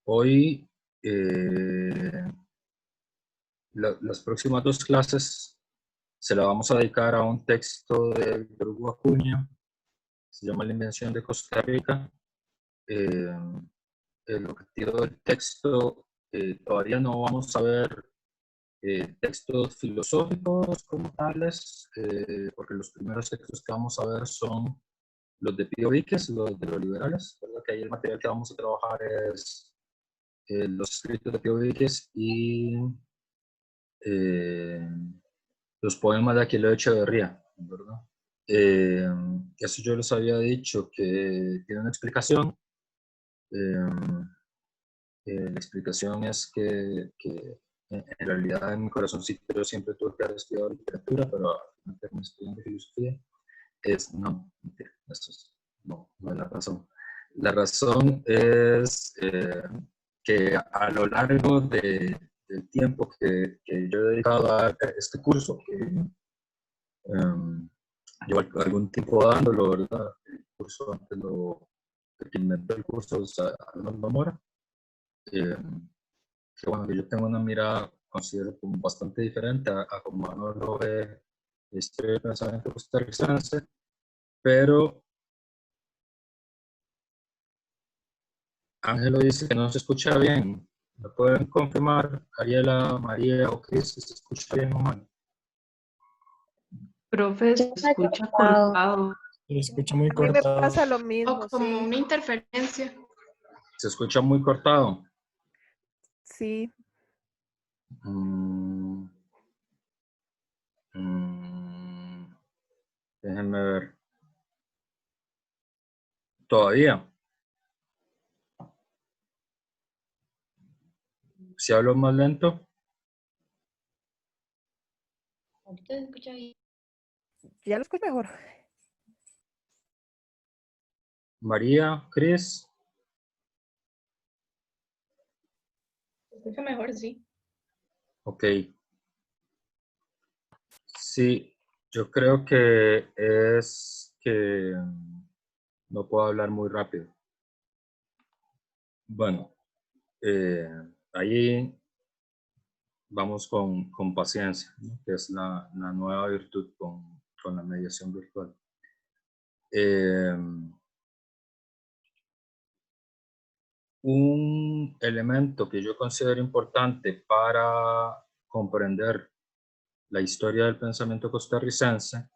Hoy, las próximas dos clases se la vamos a dedicar a un texto de Hugo Acuña, se llama La invención de Costa Rica. El objetivo del texto, todavía no vamos a ver textos filosóficos como tales, porque los primeros textos que vamos a ver son los de Pío Víquez, los de los liberales, ¿verdad? Que ahí el material que vamos a trabajar es los escritos de Pío Víquez y eh, los poemas de Aquileo Echeverría, ¿verdad? Eso yo les había dicho que tiene una explicación. La explicación es que en realidad en mi corazoncito yo siempre tuve que haber estudiado literatura, pero no terminé estudiando filosofía. No, mentira, no es la razón. La razón es que a lo largo del tiempo que yo he dedicado a este curso, que llevo algún tiempo dándolo, ¿verdad? El curso antes el que inventó el curso es Arnoldo Mora, eh, que bueno, que yo tengo una mirada, considero como bastante diferente a como Arnoldo ve este pensamiento costarricense, pero Ángelo dice que no se escucha bien. ¿Me pueden confirmar, Ariela, María o Cris, si se escucha bien o mal? Profe, se escucha cortado. Se escucha muy A mí me cortado. pasa lo O mismo, como sí. una interferencia. Se escucha muy cortado. Sí, Mm, mm, déjenme ver. Todavía. Si hablo más lento. Ahorita se escucha bien. ya lo escucho mejor. María, Cris. Se escucha mejor, sí. Ok. Sí, yo creo que es que no puedo hablar muy rápido. Bueno, ahí vamos con paciencia, ¿no? Que es la nueva virtud con la mediación virtual. Un elemento que yo considero importante para comprender la historia del pensamiento costarricense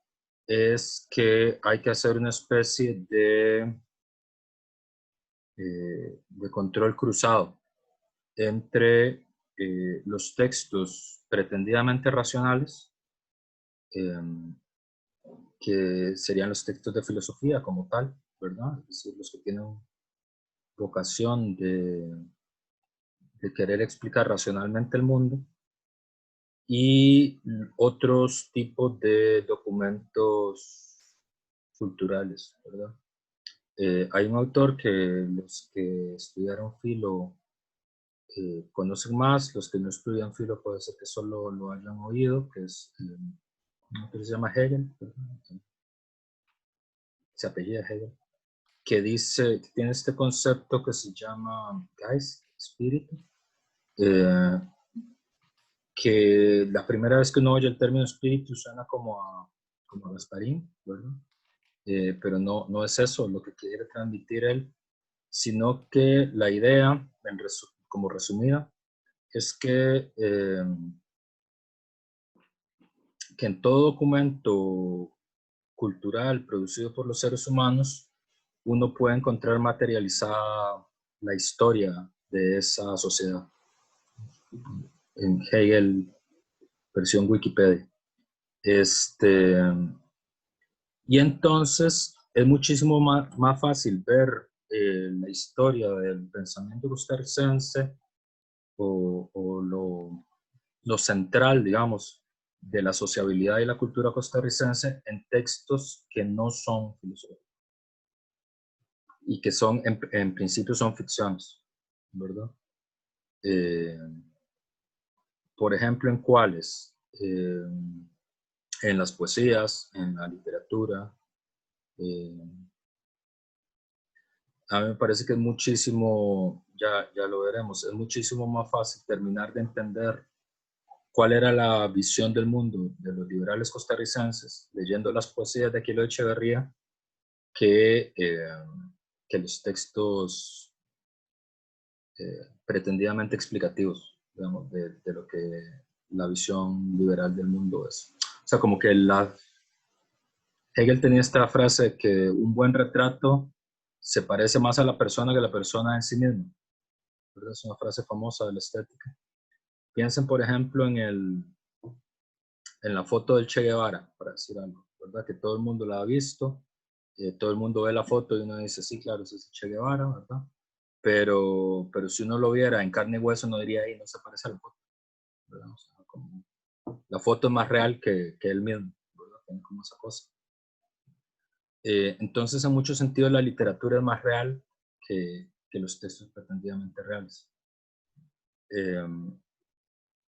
es que hay que hacer una especie de control cruzado entre los textos pretendidamente racionales, que serían los textos de filosofía como tal, ¿verdad? Es decir, los que tienen vocación de querer explicar racionalmente el mundo, y otros tipos de documentos culturales, ¿verdad? Hay un autor que los que estudiaron filo conocen más, los que no estudian filo puede ser que solo lo hayan oído, que es uno que se llama Hegel, ¿verdad? Se apellida Hegel, que dice, que tiene este concepto que se llama Geist, espíritu, que la primera vez que uno oye el término espíritu suena como a Gasparín, ¿verdad? Pero no es eso lo que quiere transmitir él, sino que la idea, como resumida, es que en todo documento cultural producido por los seres humanos, uno puede encontrar materializada la historia de esa sociedad. En Hegel, versión Wikipedia. Y entonces es muchísimo más fácil ver la historia del pensamiento costarricense o lo central, digamos, de la sociabilidad y la cultura costarricense en textos que no son filosóficos y que son, en principio, son ficciones, ¿verdad? Por ejemplo, ¿en cuáles? En las poesías, en la literatura. A mí me parece que es muchísimo ya lo veremos. Es muchísimo más fácil terminar de entender cuál era la visión del mundo de los liberales costarricenses leyendo las poesías de Aquileo Echeverría que los textos pretendidamente explicativos, digamos, de lo que la visión liberal del mundo es. O sea, como que Hegel tenía esta frase de que un buen retrato se parece más a la persona que la persona en sí misma. ¿Verdad? Es una frase famosa de la estética. Piensen, por ejemplo, en la foto del Che Guevara, para decir algo, ¿verdad? Que todo el mundo la ha visto, todo el mundo ve la foto y uno dice, sí, claro, ese es el Che Guevara, ¿verdad? Pero si uno lo viera en carne y hueso, no diría, ahí no se parece a la foto, ¿verdad? O sea, como, la foto es más real que él mismo, ¿verdad? Tiene como esa cosa. Entonces, en muchos sentidos, la literatura es más real que los textos pretendidamente reales.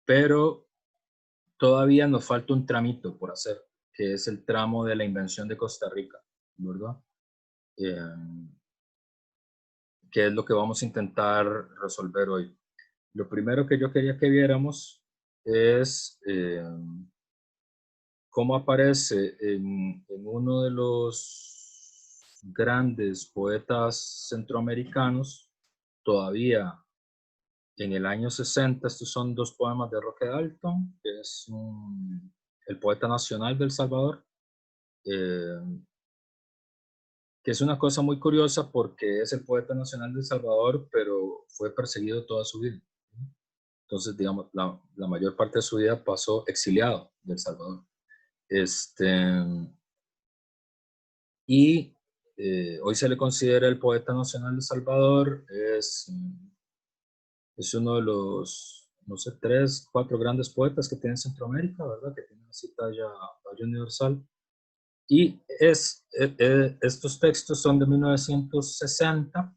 Pero todavía nos falta un tramito por hacer, que es el tramo de la invención de Costa Rica, ¿verdad? Que es lo que vamos a intentar resolver hoy. Lo primero que yo quería que viéramos es cómo aparece en uno de los grandes poetas centroamericanos, todavía en el año 60, estos son dos poemas de Roque Dalton, que es el poeta nacional de El Salvador, que es una cosa muy curiosa porque es el poeta nacional de El Salvador, pero fue perseguido toda su vida. Entonces, digamos, la mayor parte de su vida pasó exiliado de El Salvador. Y hoy se le considera el poeta nacional de El Salvador, es uno de los, no sé, 3, 4 grandes poetas que tiene Centroamérica, ¿verdad? Que tiene así talla universal. Y estos textos son de 1960,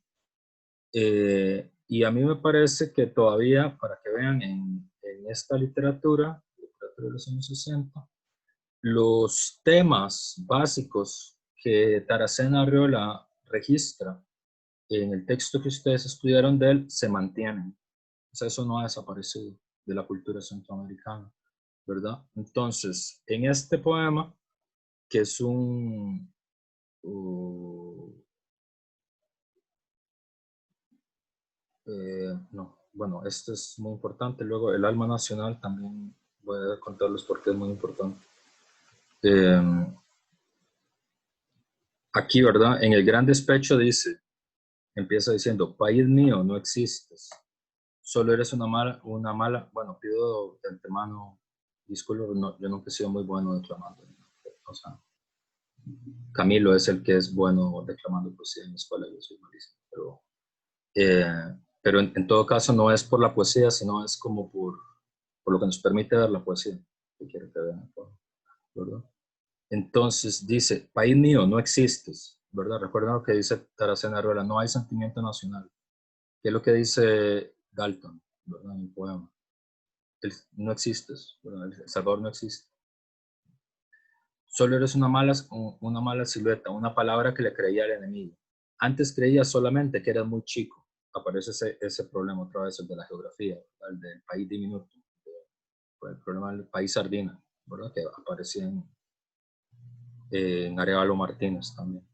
y a mí me parece que todavía, para que vean en esta literatura de los años 60, los temas básicos que Taracena Arriola registra en el texto que ustedes estudiaron de él se mantienen. O sea, eso no ha desaparecido de la cultura centroamericana, ¿verdad? Entonces, en este poema, que es no, bueno, esto es muy importante. Luego, el alma nacional también voy a contarles por qué es muy importante. Aquí, ¿verdad? En el gran despecho dice, empieza diciendo, país mío, no existes. Solo eres una mala, bueno, pido de antemano disculpas, no, yo nunca he sido muy bueno declamando. O sea, Camilo es el que es bueno declamando poesía en la escuela, yo soy malísimo. Pero en todo caso no es por la poesía, sino es como por lo que nos permite ver la poesía, que quiero que vean, ¿verdad? Entonces dice, país mío, no existes, ¿verdad? Recuerden lo que dice Taracena Arriola, no hay sentimiento nacional. ¿Qué es lo que dice Dalton, ¿verdad? En el poema? No existes, ¿verdad? El Salvador no existe. Solo eres una mala silueta, una palabra que le creía al enemigo. Antes creía solamente que eras muy chico. Aparece ese problema otra vez, el de la geografía, el del país diminuto, el problema del país sardina, ¿verdad? Que aparecía en Arevalo Martínez también.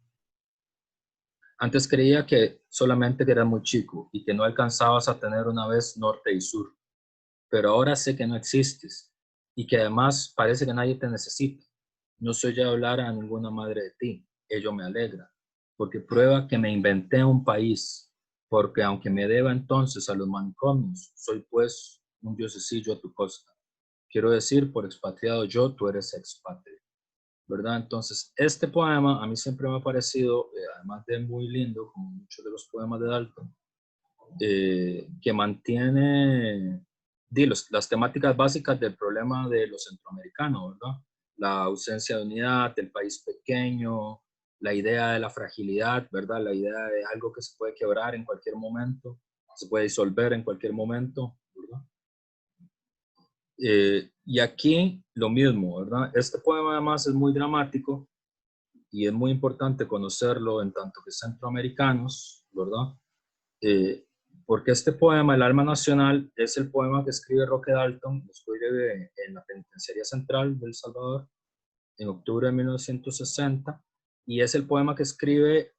Antes creía que solamente que eras muy chico y que no alcanzabas a tener una vez norte y sur, pero ahora sé que no existes y que además parece que nadie te necesita. No soy yo hablar a ninguna madre de ti, ello me alegra, porque prueba que me inventé un país, porque aunque me deba entonces a los manicomios, soy pues un diosecillo a tu costa. Quiero decir, por expatriado yo, tú eres expatrio, ¿verdad? Entonces, este poema a mí siempre me ha parecido, además de muy lindo, como muchos de los poemas de Dalton, que mantiene las temáticas básicas del problema de los centroamericanos, ¿verdad? La ausencia de unidad, el país pequeño, la idea de la fragilidad, ¿verdad? La idea de algo que se puede quebrar en cualquier momento, se puede disolver en cualquier momento, ¿verdad? Y aquí lo mismo, ¿verdad? Este poema además es muy dramático y es muy importante conocerlo en tanto que centroamericanos, ¿verdad? Porque este poema, El Alma Nacional, es el poema que escribe Roque Dalton, lo escribe en la Penitenciaría Central de El Salvador, en octubre de 1960, y es el poema que escribe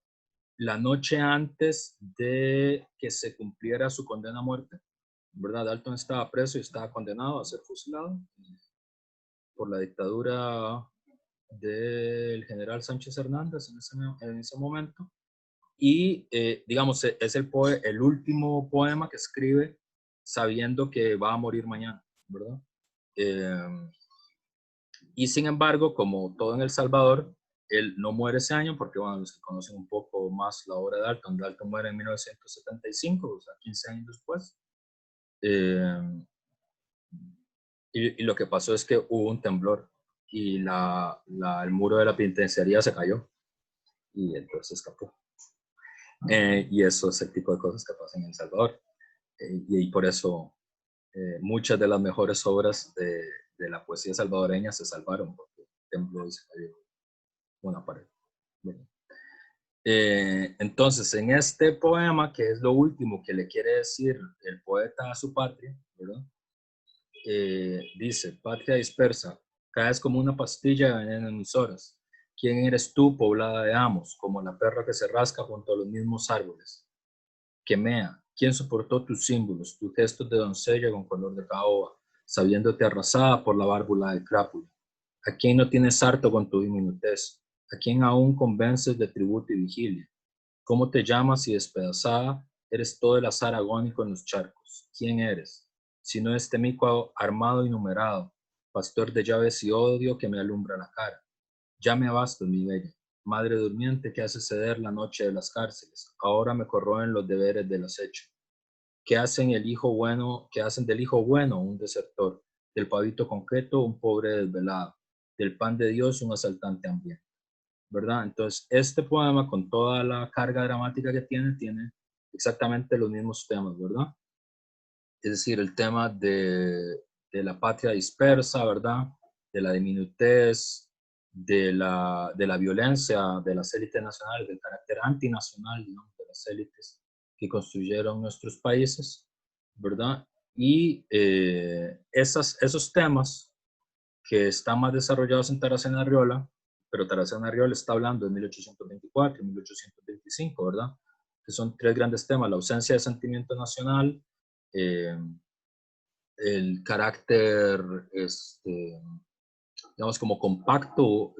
la noche antes de que se cumpliera su condena a muerte, ¿verdad? Dalton estaba preso y estaba condenado a ser fusilado por la dictadura del general Sánchez Hernández en ese momento. Y, digamos, es el último poema que escribe sabiendo que va a morir mañana, ¿verdad? Y sin embargo, como todo en El Salvador, él no muere ese año porque, bueno, los que conocen un poco más la obra de Dalton muere en 1975, o sea, 15 años después. Eh, y lo que pasó es que hubo un temblor y el muro de la penitenciaría se cayó y entonces escapó. Y eso es el tipo de cosas que pasan en El Salvador. Y por eso muchas de las mejores obras de la poesía salvadoreña se salvaron porque tembló y se cayó una pared. Bueno. Entonces, en este poema, que es lo último que le quiere decir el poeta a su patria, ¿verdad? Dice: patria dispersa, caes como una pastilla de veneno en mis horas. ¿Quién eres tú, poblada de amos, como la perra que se rasca junto a los mismos árboles? Que mea, ¿quién soportó tus símbolos, tus gestos de doncella con color de caoba, sabiéndote arrasada por la bárbula del crápula? ¿A quién no tienes harto con tu diminutez? ¿A quién aún convences de tributo y vigilia? ¿Cómo te llamas y despedazada eres todo el azar agónico en los charcos? ¿Quién eres? Si no este mico armado y numerado, pastor de llaves y odio que me alumbra la cara. Ya me abasto, mi bella, madre durmiente que hace ceder la noche de las cárceles. Ahora me corroen los deberes del acecho. ¿Qué hacen del hijo bueno un desertor, del pavito concreto un pobre desvelado, del pan de Dios un asaltante hambriento? ¿Verdad? Entonces, este poema, con toda la carga dramática que tiene exactamente los mismos temas, ¿verdad? Es decir, el tema de la patria dispersa, ¿verdad? De la diminutez, de la violencia de las élites nacionales, del carácter antinacional, digamos, de las élites que construyeron nuestros países, ¿verdad? Y esos temas que están más desarrollados en Taracena Arriola, pero Taracena Arriola está hablando de 1824 y 1825, ¿verdad? Que son tres grandes temas: la ausencia de sentimiento nacional, eh, el carácter, digamos, como compacto,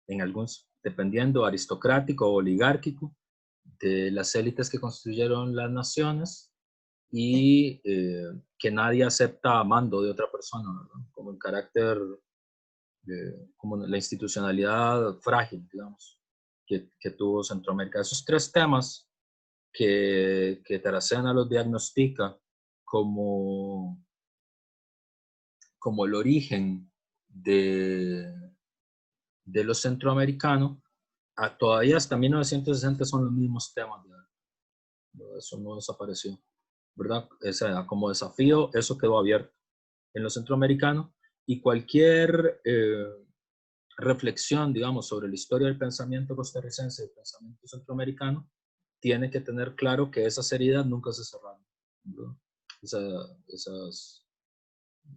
en algunos, dependiendo, aristocrático o oligárquico, de las élites que construyeron las naciones, y que nadie acepta mando de otra persona, ¿verdad? Como el carácter, como la institucionalidad frágil, digamos, que tuvo Centroamérica. Esos tres temas que Taracena los diagnostica como, como el origen de los centroamericanos, todavía hasta 1960 son los mismos temas, ¿verdad? Eso no desapareció, ¿verdad? Como desafío, eso quedó abierto en los centroamericanos, y cualquier reflexión, digamos, sobre la historia del pensamiento costarricense y del pensamiento centroamericano, tiene que tener claro que esas heridas nunca se cerraron, ¿verdad? Esas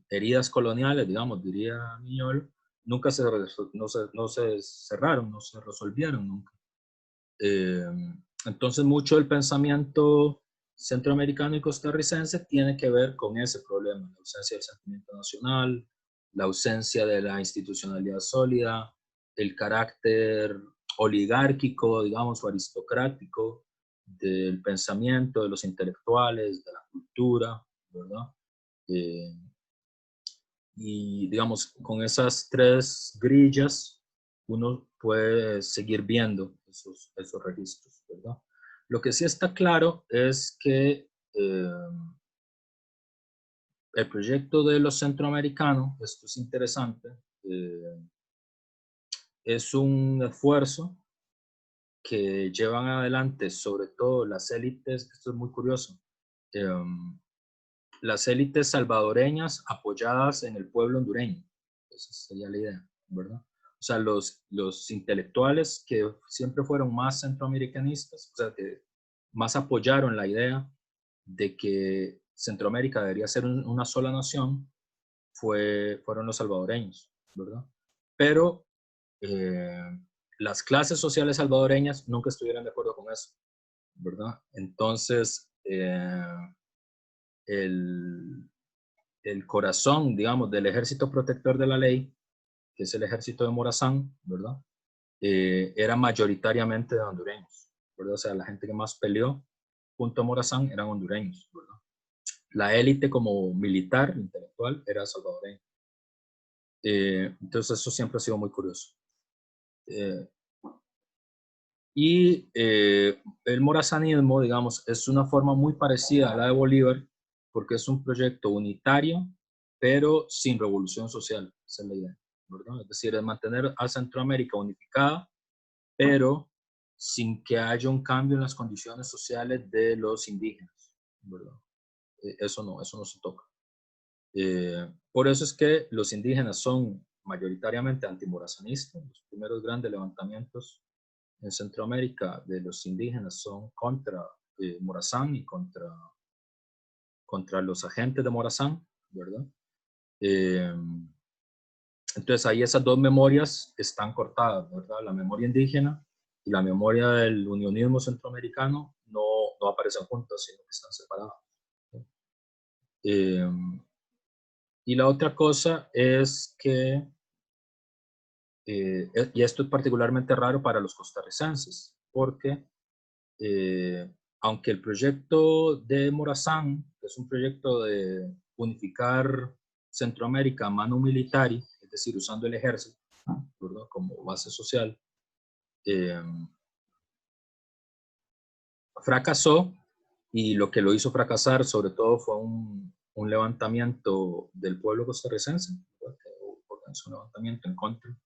heridas coloniales, digamos, diría Miñol, nunca no se cerraron, no se resolvieron nunca. Entonces, mucho del pensamiento centroamericano y costarricense tiene que ver con ese problema: la ausencia del sentimiento nacional, la ausencia de la institucionalidad sólida, el carácter oligárquico, digamos, o aristocrático del pensamiento, de los intelectuales, de la cultura, ¿verdad? Eh, y, digamos, con esas tres grillas uno puede seguir viendo esos registros, ¿verdad? Lo que sí está claro es que el proyecto de los centroamericanos, esto es interesante, es un esfuerzo que llevan adelante sobre todo las élites. Esto es muy curioso, las élites salvadoreñas apoyadas en el pueblo hondureño. Esa sería la idea, ¿verdad? O sea, los intelectuales que siempre fueron más centroamericanistas, o sea, que más apoyaron la idea de que Centroamérica debería ser una sola nación fueron los salvadoreños, ¿verdad? Pero las clases sociales salvadoreñas nunca estuvieron de acuerdo con eso, ¿verdad? Entonces, el corazón, digamos, del ejército protector de la ley, que es el ejército de Morazán, ¿verdad? Era mayoritariamente de hondureños, ¿verdad? O sea, la gente que más peleó junto a Morazán eran hondureños, ¿verdad? La élite como militar, intelectual, era salvadoreña. Entonces eso siempre ha sido muy curioso. El morazanismo, digamos, es una forma muy parecida a la de Bolívar, porque es un proyecto unitario, pero sin revolución social, esa es la idea, ¿verdad? Es decir, es mantener a Centroamérica unificada, pero sin que haya un cambio en las condiciones sociales de los indígenas, ¿verdad? Eso no se toca. Por eso es que los indígenas son mayoritariamente antimorazanistas. Los primeros grandes levantamientos en Centroamérica de los indígenas son contra Morazán y contra los agentes de Morazán, ¿verdad? Entonces ahí esas dos memorias están cortadas, ¿verdad? La memoria indígena y la memoria del unionismo centroamericano no aparecen juntas, sino que están separadas. Y la otra cosa es que, y esto es particularmente raro para los costarricenses, porque aunque el proyecto de Morazán, que es un proyecto de unificar Centroamérica a mano militar, es decir, usando el ejército, ¿verdad?, como base social, fracasó, y lo que lo hizo fracasar sobre todo fue un levantamiento del pueblo costarricense, ¿verdad?, que organizó un levantamiento en contra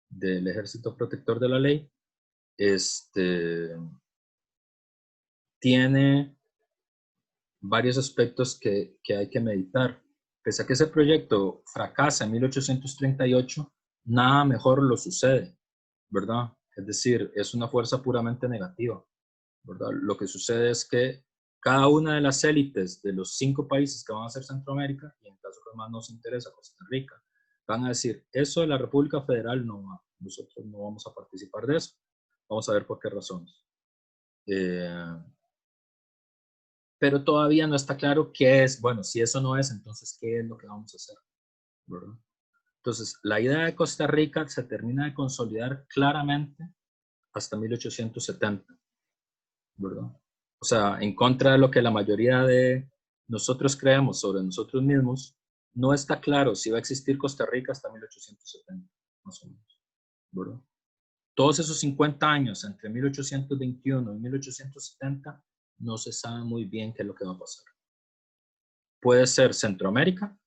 del ejército protector de la ley. Tiene varios aspectos que hay que meditar. Pese a que ese proyecto fracasa en 1838, nada mejor lo sucede, ¿verdad? Es decir, es una fuerza puramente negativa, ¿verdad? Lo que sucede es que cada una de las élites de los 5 países que van a ser Centroamérica, y en caso que más nos interesa Costa Rica, van a decir, eso de la República Federal no va, nosotros no vamos a participar de eso. Vamos a ver por qué razones. Pero todavía no está claro qué es, bueno, si eso no es, entonces qué es lo que vamos a hacer, ¿verdad? Entonces, la idea de Costa Rica se termina de consolidar claramente hasta 1870, ¿verdad? O sea, en contra de lo que la mayoría de nosotros creemos sobre nosotros mismos, no está claro si va a existir Costa Rica hasta 1870, más o menos, ¿verdad? Todos esos 50 años, entre 1821 y 1870, no se sabe muy bien qué es lo que va a pasar. Puede ser Centroamérica,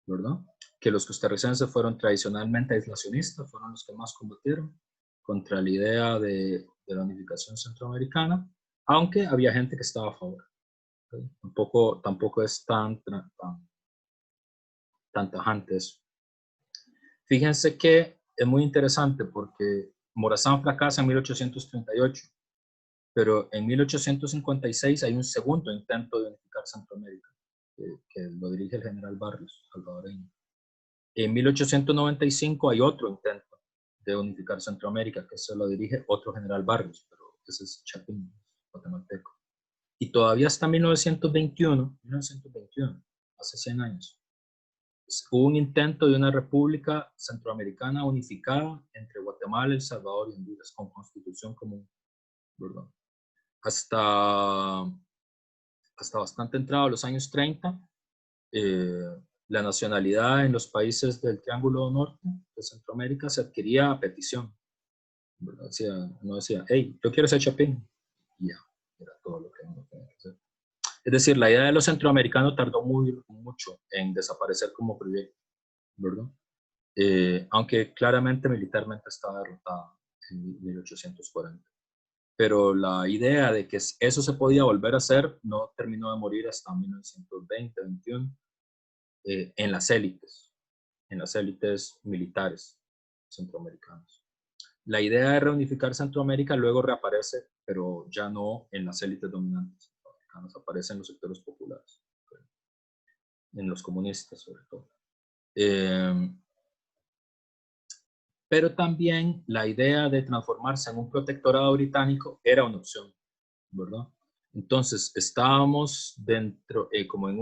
¿verdad? Que los costarricenses fueron tradicionalmente aislacionistas, fueron los que más combatieron contra la idea de la unificación centroamericana, aunque había gente que estaba a favor. ¿Okay? Tampoco es tan tajante eso. Fíjense que es muy interesante porque Morazán fracasa en 1838, pero en 1856 hay un segundo intento de unificar Centroamérica, que lo dirige el general Barrios, salvadoreño. En 1895 hay otro intento de unificar Centroamérica, que se lo dirige otro general Barrios, pero ese es Chapín, guatemalteco. Y todavía hasta 1921, hace 100 años, hubo un intento de una república centroamericana unificada entre Guatemala, El Salvador y Honduras, con constitución común, ¿verdad? Hasta bastante entrado a los años 30, la nacionalidad en los países del Triángulo Norte de Centroamérica se adquiría a petición, ¿verdad? Uno decía, hey, yo quiero ser chapín, y ya, era todo lo que uno tenía que hacer. Es decir, la idea de los centroamericanos tardó mucho en desaparecer como proyecto, ¿verdad? Aunque claramente militarmente estaba derrotada en 1840. Pero la idea de que eso se podía volver a hacer no terminó de morir hasta 1920-21 en las élites militares centroamericanas. La idea de reunificar Centroamérica luego reaparece, pero ya no en las élites dominantes. latinoamericanos, aparece en los sectores populares, en los comunistas sobre todo. Pero también la idea de transformarse en un protectorado británico era una opción, ¿verdad? Entonces estábamos dentro, como en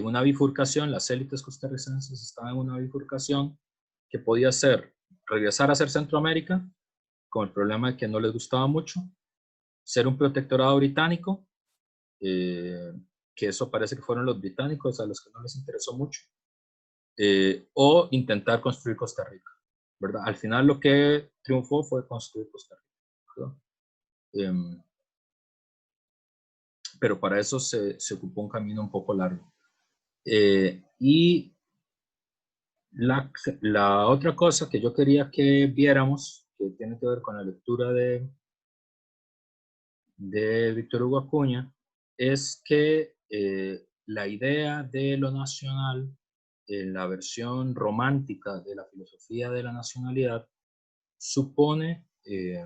una bifurcación, las élites costarricenses estaban en una bifurcación que podía ser regresar a ser Centroamérica, con el problema de que no les gustaba mucho, ser un protectorado británico, que eso parece que fueron los británicos a los que no les interesó mucho, o intentar construir Costa Rica, ¿verdad? Al final lo que triunfó fue construir Costa Rica, ¿verdad? Pero para eso se ocupó un camino un poco largo. Y la otra cosa que yo quería que viéramos, que tiene que ver con la lectura de Víctor Hugo Acuña, es que la idea de lo nacional, la versión romántica de la filosofía de la nacionalidad, supone que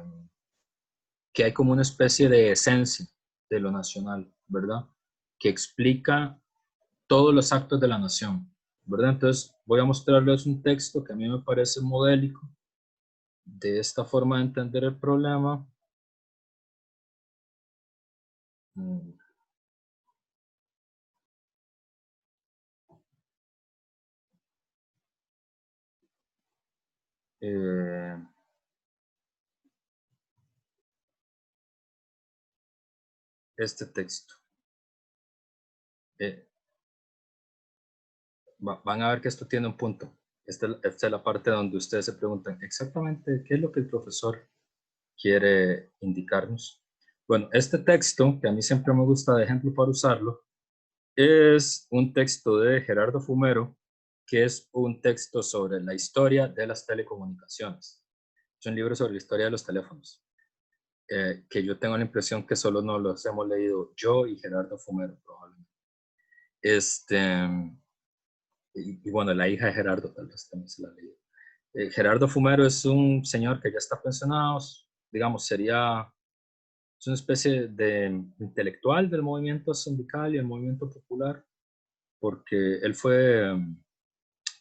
hay como una especie de esencia de lo nacional, ¿verdad? Que explica todos los actos de la nación, ¿verdad? Entonces voy a mostrarles un texto que a mí me parece modélico de esta forma de entender el problema. Este texto. Van a ver que esto tiene un punto. Esta es la parte donde ustedes se preguntan exactamente qué es lo que el profesor quiere indicarnos. Bueno, este texto, que a mí siempre me gusta de ejemplo para usarlo, es un texto de Gerardo Fumero, que es un texto sobre la historia de las telecomunicaciones. Es un libro sobre la historia de los teléfonos, que yo tengo la impresión que solo nos los hemos leído yo y Gerardo Fumero, probablemente. Y bueno, la hija de Gerardo tal vez también se la leído. Gerardo Fumero es un señor que ya está pensionado, digamos, es una especie de intelectual del movimiento sindical y el movimiento popular, porque él fue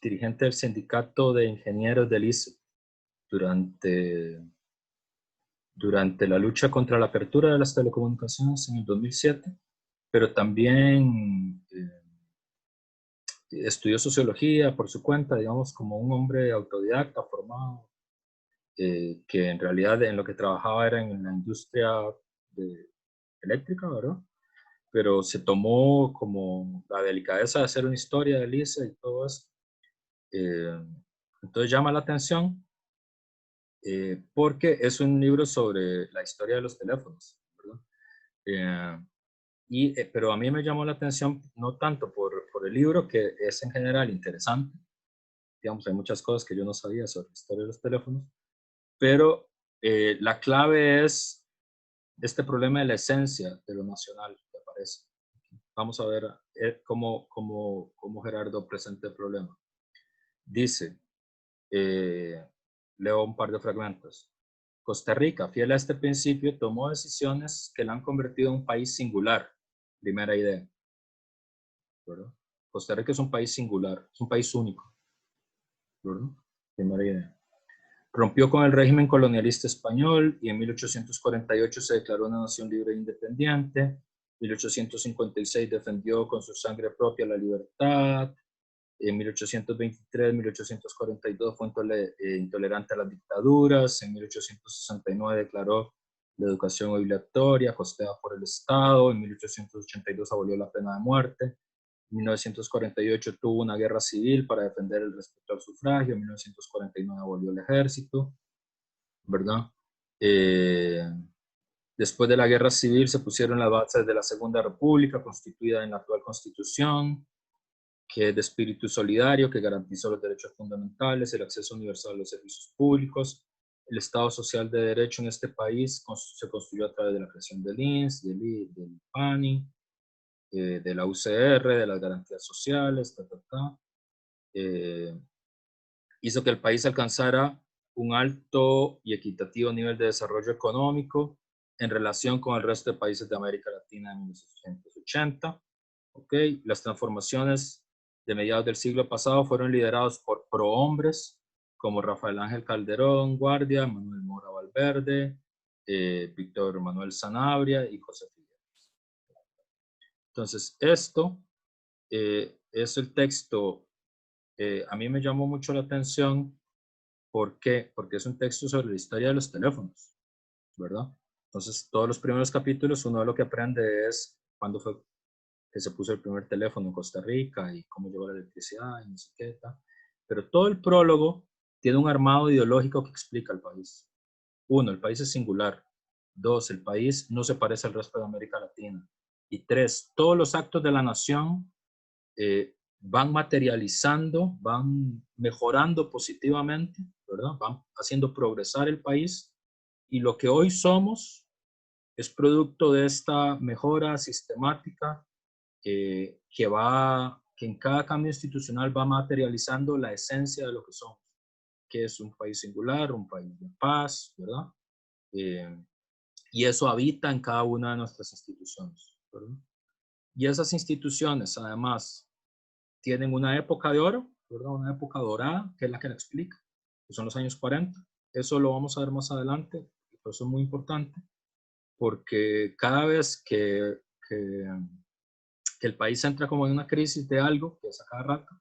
dirigente del sindicato de ingenieros del ICE durante la lucha contra la apertura de las telecomunicaciones en el 2007, pero también estudió sociología por su cuenta, digamos, como un hombre autodidacta, formado, que en realidad en lo que trabajaba era en la industria eléctrica, ¿verdad? Pero se tomó como la delicadeza de hacer una historia de Lisa y todo eso. Entonces llama la atención porque es un libro sobre la historia de los teléfonos, ¿verdad? Pero a mí me llamó la atención no tanto por el libro, que es en general interesante, digamos, hay muchas cosas que yo no sabía sobre la historia de los teléfonos, pero la clave es este problema de la esencia de lo nacional que aparece. Vamos a ver cómo Gerardo presenta el problema. Dice, leo un par de fragmentos. Costa Rica, fiel a este principio, tomó decisiones que la han convertido en un país singular. Primera idea, ¿verdad? Costa Rica es un país singular, es un país único, ¿verdad? Primera idea. Rompió con el régimen colonialista español y en 1848 se declaró una nación libre e independiente. En 1856 defendió con su sangre propia la libertad. En 1823-1842 fue intolerante a las dictaduras. En 1869 declaró la educación obligatoria, costeada por el Estado. En 1882 abolió la pena de muerte. En 1948 tuvo una guerra civil para defender el respeto al sufragio. En 1949 abolió el ejército, ¿verdad? Después de la guerra civil se pusieron las bases de la Segunda República, constituida en la actual Constitución, que es de espíritu solidario, que garantizó los derechos fundamentales, el acceso universal a los servicios públicos. El Estado Social de Derecho en este país se construyó a través de la creación del INS, del PANI, de la UCR, de las garantías sociales, hizo que el país alcanzara un alto y equitativo nivel de desarrollo económico en relación con el resto de países de América Latina en 1880. ¿Ok? Las transformaciones de mediados del siglo pasado fueron liderados por prohombres como Rafael Ángel Calderón Guardia, Manuel Mora Valverde, Víctor Manuel Sanabria y José Figueres. Entonces, esto es el texto. A mí me llamó mucho la atención. ¿Por qué? Porque es un texto sobre la historia de los teléfonos, ¿verdad? Entonces, todos los primeros capítulos, uno de lo que aprende es cuándo fue que se puso el primer teléfono en Costa Rica y cómo llegó la electricidad y no sé qué tal. Pero todo el prólogo tiene un armado ideológico que explica el país. Uno, el país es singular. Dos, el país no se parece al resto de América Latina. Y tres, todos los actos de la nación van materializando, van mejorando positivamente, ¿verdad? Van haciendo progresar el país y lo que hoy somos es producto de esta mejora sistemática que en cada cambio institucional va materializando la esencia de lo que somos, que es un país singular, un país de paz, ¿verdad? Y eso habita en cada una de nuestras instituciones, ¿verdad? Y esas instituciones, además, tienen una época de oro, ¿verdad? Una época dorada, que es la que la explica, que son los años 40. Eso lo vamos a ver más adelante, pero eso es muy importante, porque cada vez que el país entra como en una crisis de algo, que es a cada rato,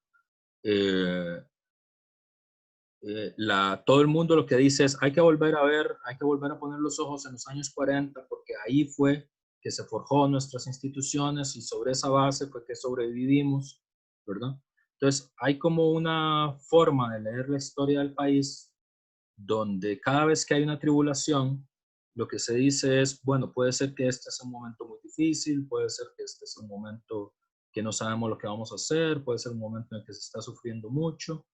todo el mundo lo que dice es hay que volver a ver, hay que volver a poner los ojos en los años 40, porque ahí fue que se forjó nuestras instituciones y sobre esa base fue que sobrevivimos, ¿verdad? Entonces hay como una forma de leer la historia del país donde cada vez que hay una tribulación, lo que se dice es, bueno, puede ser que este sea un momento muy difícil, puede ser que este sea un momento que no sabemos lo que vamos a hacer, puede ser un momento en el que se está sufriendo mucho,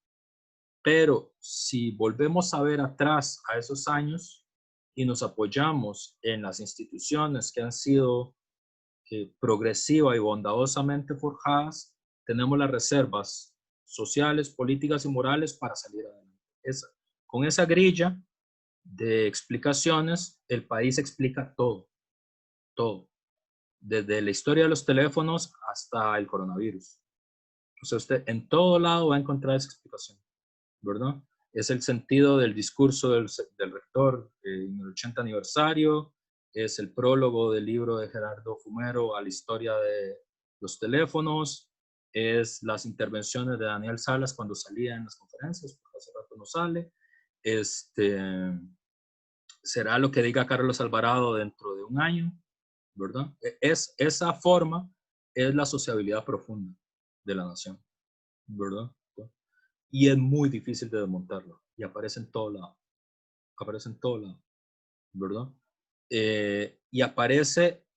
pero si volvemos a ver atrás a esos años y nos apoyamos en las instituciones que han sido progresiva y bondadosamente forjadas, tenemos las reservas sociales, políticas y morales para salir adelante. Con esa grilla de explicaciones, el país explica todo, todo, desde la historia de los teléfonos hasta el coronavirus. O sea, usted en todo lado va a encontrar esa explicación, ¿verdad? Es el sentido del discurso del rector en el 80 aniversario, es el prólogo del libro de Gerardo Fumero a la historia de los teléfonos, es las intervenciones de Daniel Salas cuando salía en las conferencias, porque hace rato no sale, será lo que diga Carlos Alvarado dentro de un año, ¿verdad? Esa forma es la sociabilidad profunda de la nación, ¿verdad? Y es muy difícil de desmontarlo y aparece en todo lado, ¿verdad? Y aparece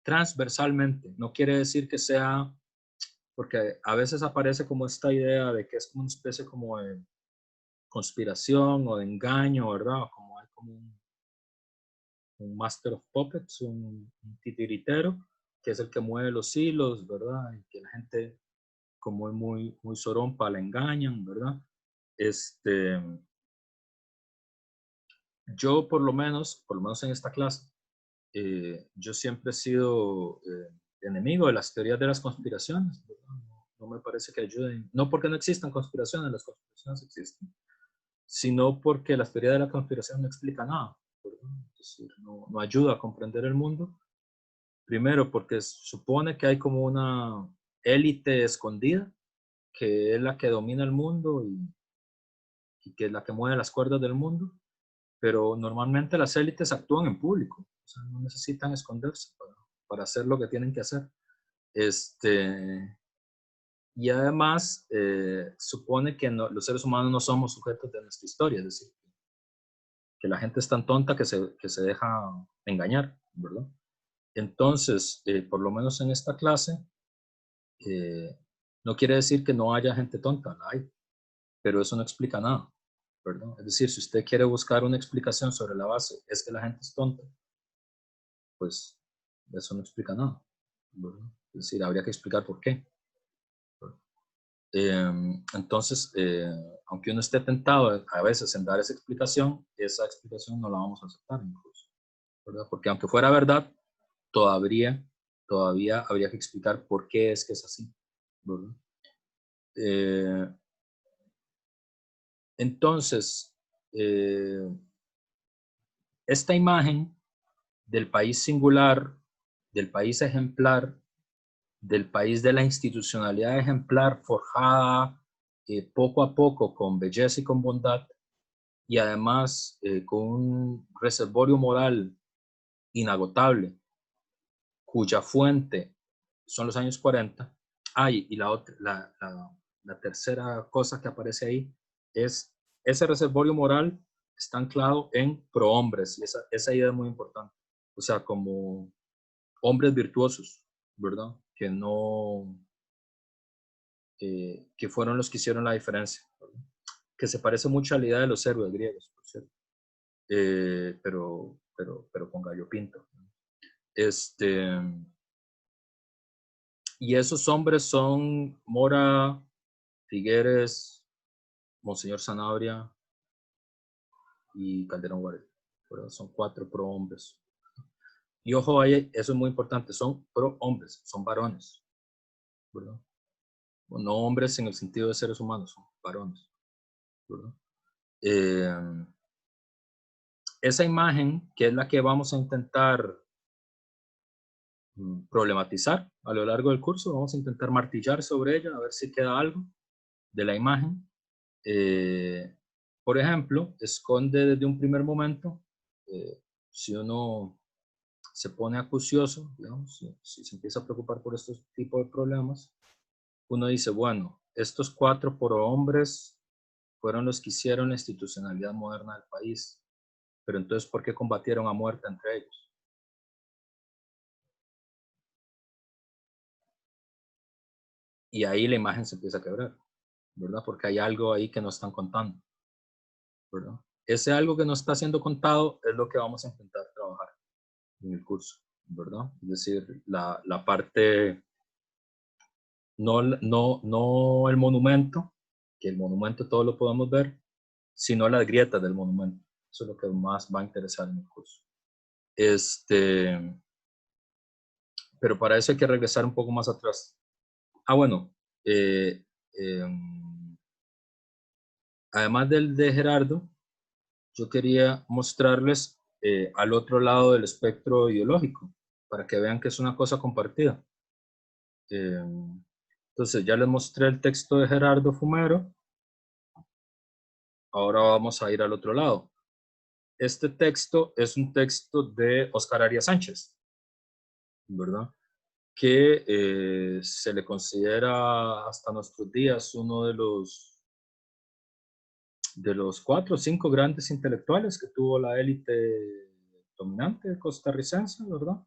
transversalmente, no quiere decir que sea, porque a veces aparece como esta idea de que es como una especie como de conspiración o de engaño, ¿verdad? Como hay como un master of puppets, un titiritero, que es el que mueve los hilos, ¿verdad? Y que la gente, como es muy sorompa, la engañan, ¿verdad? Yo por lo menos en esta clase, yo siempre he sido enemigo de las teorías de las conspiraciones, ¿verdad? No me parece que ayuden, no porque no existan conspiraciones, las conspiraciones existen, sino porque las teorías de la conspiración no explican nada, ¿verdad? Es decir, no ayuda a comprender el mundo. Primero, porque supone que hay como una élite escondida, que es la que domina el mundo y que es la que mueve las cuerdas del mundo, pero normalmente las élites actúan en público, o sea, no necesitan esconderse para hacer lo que tienen que hacer. Y además, supone que los seres humanos no somos sujetos de nuestra historia, es decir, que la gente es tan tonta que se deja engañar, ¿verdad? Entonces, por lo menos en esta clase, no quiere decir que no haya gente tonta, la hay, pero eso no explica nada, ¿verdad? Es decir, si usted quiere buscar una explicación sobre la base, es que la gente es tonta, pues eso no explica nada, ¿verdad? Es decir, habría que explicar por qué. Entonces, aunque uno esté tentado a veces en dar esa explicación no la vamos a aceptar incluso. ¿verdad? Porque aunque fuera verdad, todavía habría que explicar por qué es que es así, ¿verdad? Entonces, esta imagen del país singular, del país ejemplar, del país de la institucionalidad ejemplar forjada poco a poco con belleza y con bondad, y además con un reservorio moral inagotable, cuya fuente son los años 40. Y la tercera cosa que aparece ahí es ese reservorio moral está anclado en prohombres, y esa idea es muy importante. O sea, como hombres virtuosos, ¿verdad? Que no, que fueron los que hicieron la diferencia, ¿verdad? Que se parece mucho a la idea de los héroes griegos, por cierto, pero con gallo pinto. Y esos hombres son Mora, Figueres, Monseñor Sanabria y Calderón Guardia, ¿verdad? Son 4 prohombres. Y ojo, ahí, eso es muy importante, son prohombres, son varones, ¿verdad? No hombres en el sentido de seres humanos, son varones, ¿verdad? Esa imagen, que es la que vamos a intentar problematizar a lo largo del curso, vamos a intentar martillar sobre ella, a ver si queda algo de la imagen. Por ejemplo, esconde desde un primer momento, si uno se pone acucioso, digamos, si se empieza a preocupar por estos tipos de problemas, uno dice, bueno, estos 4 prohombres fueron los que hicieron la institucionalidad moderna del país, pero entonces, ¿por qué combatieron a muerte entre ellos? Y ahí la imagen se empieza a quebrar, ¿verdad? Porque hay algo ahí que no están contando, ¿verdad? Ese algo que no está siendo contado es lo que vamos a intentar trabajar en el curso, ¿verdad? Es decir, la parte, no el monumento, que el monumento todo lo podemos ver, sino las grietas del monumento. Eso es lo que más va a interesar en el curso. Pero para eso hay que regresar un poco más atrás. Bueno, además del de Gerardo, yo quería mostrarles al otro lado del espectro ideológico, para que vean que es una cosa compartida. Entonces, ya les mostré el texto de Gerardo Fumero. Ahora vamos a ir al otro lado. Este texto es un texto de Óscar Arias Sánchez, ¿verdad? Que se le considera hasta nuestros días uno de los 4 o 5 grandes intelectuales que tuvo la élite dominante costarricense, ¿verdad?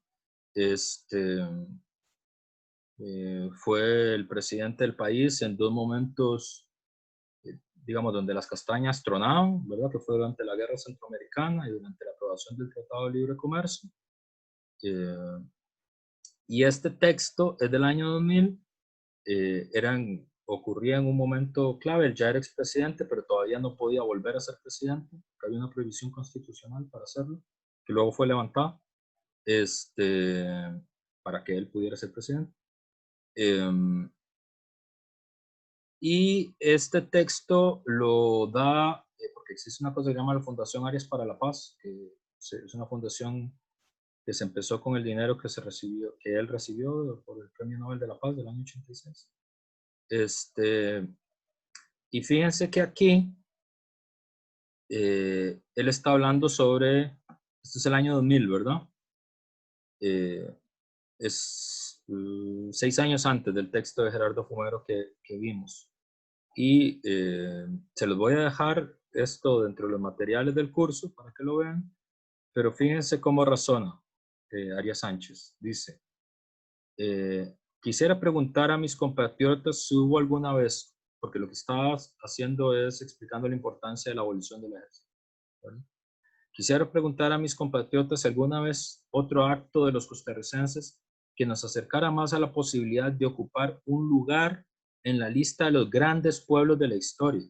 Fue el presidente del país en 2 momentos, digamos, donde las castañas tronaban, ¿verdad? Que fue durante la Guerra Centroamericana y durante la aprobación del Tratado de Libre Comercio. Y este texto es del año 2000, ocurría en un momento clave. Él ya era expresidente, pero todavía no podía volver a ser presidente, porque había una prohibición constitucional para hacerlo, que luego fue levantada, para que él pudiera ser presidente. Y este texto lo da, porque existe una cosa que se llama la Fundación Arias para la Paz, que es una fundación que se empezó con el dinero que él recibió por el Premio Nobel de la Paz del año 86. Y fíjense que aquí él está hablando sobre, este es el año 2000, ¿verdad? Es 6 años antes del texto de Gerardo Fumero que vimos. Y se los voy a dejar esto dentro de los materiales del curso para que lo vean, pero fíjense cómo razona Arias Sánchez. Dice, quisiera preguntar a mis compatriotas si hubo alguna vez, porque lo que estaba haciendo es explicando la importancia de la abolición del ejército, ¿verdad? Quisiera preguntar a mis compatriotas si alguna vez otro acto de los costarricenses que nos acercara más a la posibilidad de ocupar un lugar en la lista de los grandes pueblos de la historia.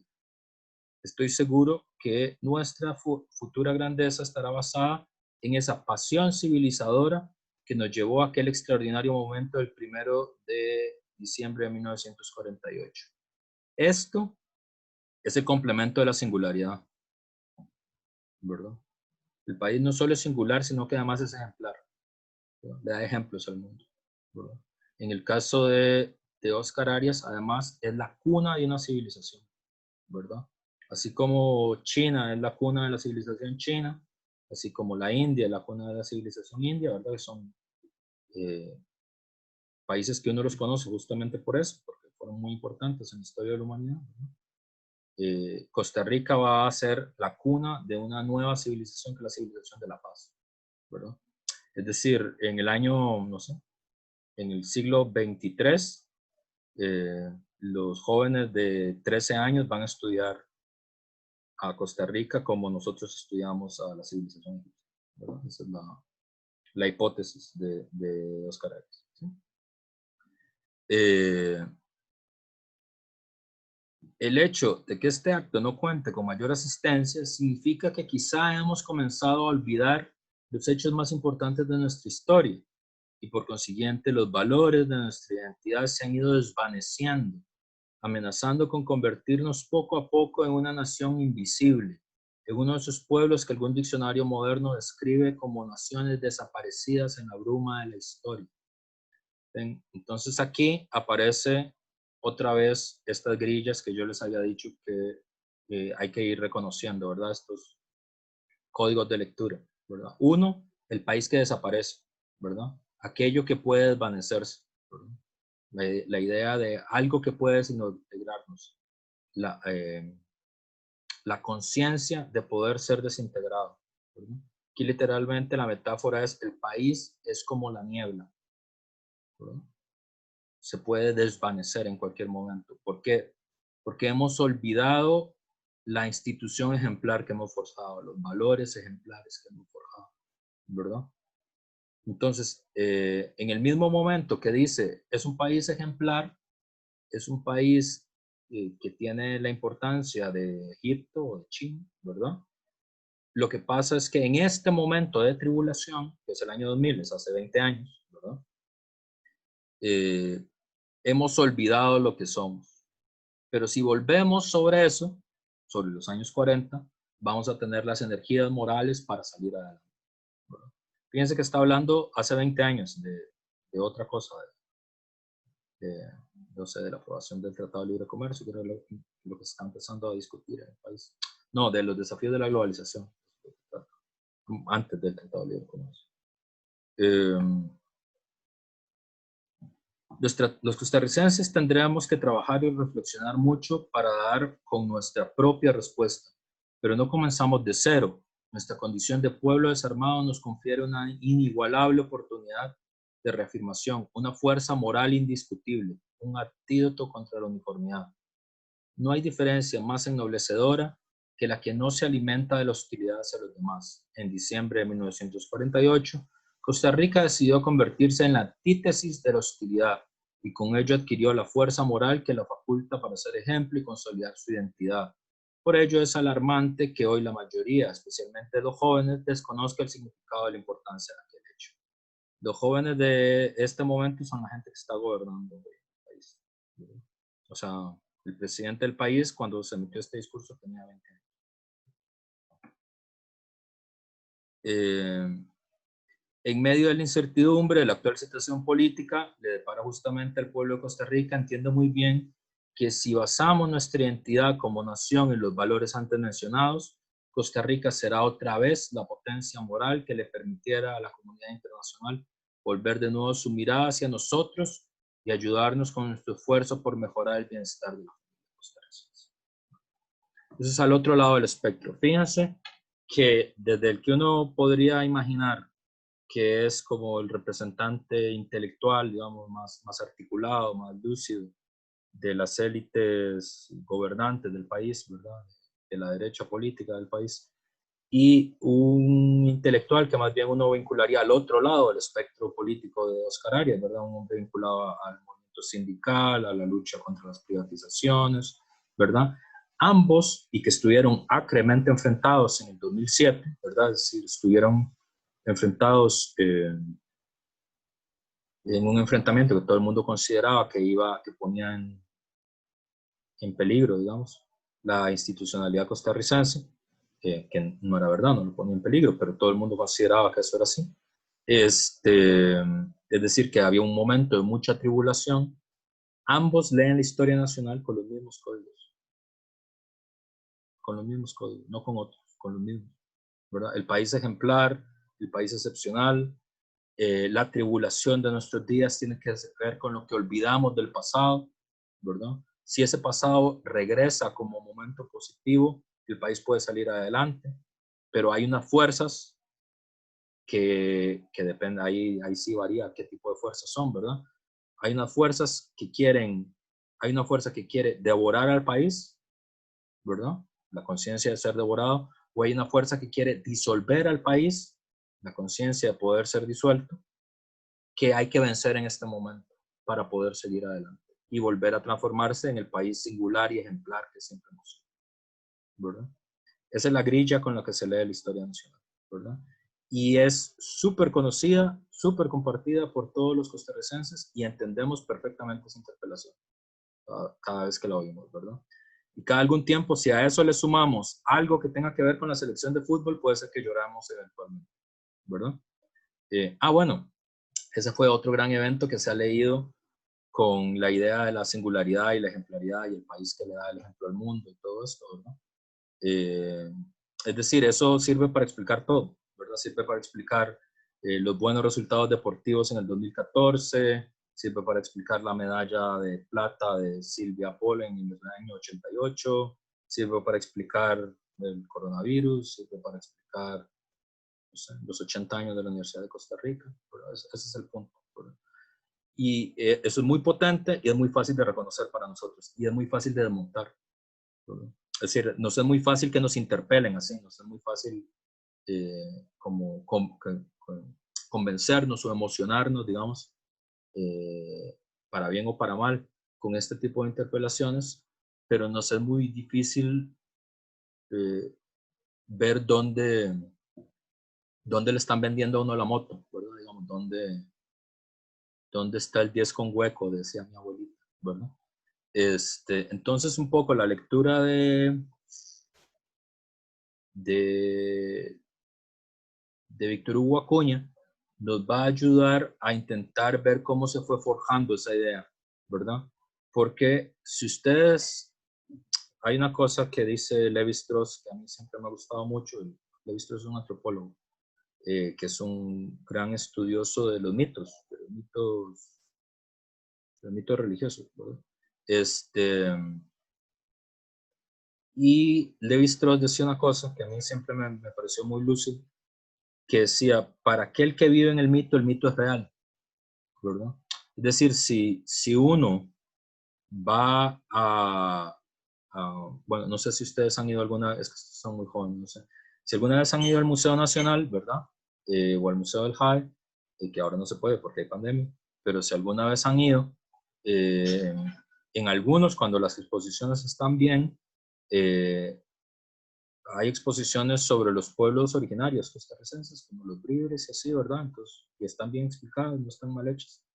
Estoy seguro que nuestra futura grandeza estará basada en esa pasión civilizadora que nos llevó a aquel extraordinario momento del 1 de diciembre de 1948. Esto es el complemento de la singularidad, ¿verdad? El país no solo es singular, sino que además es ejemplar, ¿verdad? Le da ejemplos al mundo, ¿verdad? En el caso de Oscar Arias, además, es la cuna de una civilización, ¿verdad? Así como China es la cuna de la civilización china, así como la India es la cuna de la civilización india, ¿verdad? Que son países que uno los conoce justamente por eso, porque fueron muy importantes en la historia de la humanidad, ¿verdad? Costa Rica va a ser la cuna de una nueva civilización, que es la civilización de la paz, ¿verdad? Es decir, en el año, no sé, en el siglo XXIII, los jóvenes de 13 años van a estudiar a Costa Rica como nosotros estudiamos a la civilización egipcia, ¿verdad? Esa es la hipótesis de Oscar Arias, ¿sí? El hecho de que este acto no cuente con mayor asistencia significa que quizá hemos comenzado a olvidar los hechos más importantes de nuestra historia y por consiguiente los valores de nuestra identidad se han ido desvaneciendo, amenazando con convertirnos poco a poco en una nación invisible, en uno de esos pueblos que algún diccionario moderno describe como naciones desaparecidas en la bruma de la historia. Entonces aquí aparece otra vez estas grillas que yo les había dicho que hay que ir reconociendo, ¿verdad? Estos códigos de lectura, ¿verdad? Uno, el país que desaparece, ¿verdad? Aquello que puede desvanecerse, ¿verdad? La idea de algo que puede desintegrarnos, la conciencia de poder ser desintegrado, ¿verdad? Aquí literalmente la metáfora es el país es como la niebla, ¿verdad? Se puede desvanecer en cualquier momento. ¿Por qué? Porque hemos olvidado la institución ejemplar que hemos forjado, los valores ejemplares que hemos forjado, ¿verdad? Entonces, en el mismo momento que dice, es un país ejemplar, es un país que tiene la importancia de Egipto o de China, ¿verdad? Lo que pasa es que en este momento de tribulación, que es el año 2000, es hace 20 años, ¿verdad? Hemos olvidado lo que somos. Pero si volvemos sobre eso, sobre los años 40, vamos a tener las energías morales para salir adelante, ¿verdad? Fíjense que está hablando hace 20 años de otra cosa, no sé, de la aprobación del Tratado de Libre Comercio, que era lo que se está empezando a discutir en el país. No, de los desafíos de la globalización, antes del Tratado de Libre Comercio. Los costarricenses tendríamos que trabajar y reflexionar mucho para dar con nuestra propia respuesta, pero no comenzamos de cero. Nuestra condición de pueblo desarmado nos confiere una inigualable oportunidad de reafirmación, una fuerza moral indiscutible, un antídoto contra la uniformidad. No hay diferencia más ennoblecedora que la que no se alimenta de la hostilidad hacia los demás. En diciembre de 1948, Costa Rica decidió convertirse en la antítesis de la hostilidad y con ello adquirió la fuerza moral que la faculta para ser ejemplo y consolidar su identidad. Por ello es alarmante que hoy la mayoría, especialmente los jóvenes, desconozca el significado de la importancia de aquel hecho. Los jóvenes de este momento son la gente que está gobernando el país. O sea, el presidente del país, cuando se emitió este discurso, tenía 20 años. En medio de la incertidumbre de la actual situación política, le depara justamente al pueblo de Costa Rica, entiende muy bien que si basamos nuestra identidad como nación en los valores antes mencionados, Costa Rica será otra vez la potencia moral que le permitiera a la comunidad internacional volver de nuevo su mirada hacia nosotros y ayudarnos con nuestro esfuerzo por mejorar el bienestar de la familia costarricense. Eso es al otro lado del espectro. Fíjense que desde el que uno podría imaginar que es como el representante intelectual, digamos, más articulado, más lúcido de las élites gobernantes del país, ¿verdad? De la derecha política del país, y un intelectual que más bien uno vincularía al otro lado del espectro político de Oscar Arias, ¿verdad? Un hombre vinculado al movimiento sindical, a la lucha contra las privatizaciones, ¿verdad? Ambos, y que estuvieron acremente enfrentados en el 2007, ¿verdad? Es decir, estuvieron enfrentados en un enfrentamiento que todo el mundo consideraba que ponía en peligro, digamos, la institucionalidad costarricense, que no era verdad, no lo ponía en peligro, pero todo el mundo consideraba que eso era así. Es decir, que había un momento de mucha tribulación. Ambos leen la historia nacional con los mismos códigos. Con los mismos códigos, no con otros, con los mismos. ¿Verdad? El país ejemplar, el país excepcional, la tribulación de nuestros días tiene que ver con lo que olvidamos del pasado, ¿verdad? Si ese pasado regresa como momento positivo, el país puede salir adelante, pero hay unas fuerzas que depende, ahí sí varía qué tipo de fuerzas son, ¿verdad? Hay unas fuerzas que hay una fuerza que quiere devorar al país, ¿verdad? La conciencia de ser devorado, o hay una fuerza que quiere disolver al país, la conciencia de poder ser disuelto, que hay que vencer en este momento para poder seguir adelante y volver a transformarse en el país singular y ejemplar que siempre hemos sido, ¿verdad? Esa es la grilla con la que se lee la historia nacional, ¿verdad? Y es súper conocida, súper compartida por todos los costarricenses y entendemos perfectamente esa interpelación cada vez que la oímos, ¿verdad? Y cada algún tiempo, si a eso le sumamos algo que tenga que ver con la selección de fútbol, puede ser que lloramos eventualmente, ¿verdad? Bueno, ese fue otro gran evento que se ha leído con la idea de la singularidad y la ejemplaridad y el país que le da el ejemplo al mundo y todo esto, ¿verdad? Es decir, eso sirve para explicar todo, ¿verdad? Sirve para explicar los buenos resultados deportivos en el 2014, sirve para explicar la medalla de plata de Silvia Polen en el año 88, sirve para explicar el coronavirus, sirve para explicar, no sé, los 80 años de la Universidad de Costa Rica, ¿verdad? Ese es el punto, ¿verdad? Y eso es muy potente y es muy fácil de reconocer para nosotros y es muy fácil de desmontar, ¿verdad? Es decir, nos es muy fácil que nos interpelen así, nos es muy fácil como convencernos o emocionarnos, digamos, para bien o para mal, con este tipo de interpelaciones, pero nos es muy difícil ver dónde le están vendiendo a uno la moto, ¿verdad? Digamos, dónde está el 10 con hueco, decía mi abuelita, ¿verdad? Entonces, un poco la lectura de Víctor Hugo Acuña nos va a ayudar a intentar ver cómo se fue forjando esa idea, ¿verdad? Porque si ustedes, hay una cosa que dice Lévi-Strauss que a mí siempre me ha gustado mucho. Lévi-Strauss es un antropólogo que es un gran estudioso de los mitos, de los mitos religiosos, ¿verdad? Y Lévi-Strauss decía una cosa que a mí siempre me pareció muy lúcido, que decía, para aquel que vive en el mito es real, ¿verdad? Es decir, si uno va bueno, no sé si ustedes han ido alguna vez, es que son muy jóvenes, no sé, si alguna vez han ido al Museo Nacional, ¿verdad? O al Museo del JAE, que ahora no se puede porque hay pandemia, pero si alguna vez han ido, eh, en algunos, cuando las exposiciones están bien, hay exposiciones sobre los pueblos originarios costarricenses, como los bribres y así, ¿verdad? Entonces, y están bien explicadas, no están mal hechas.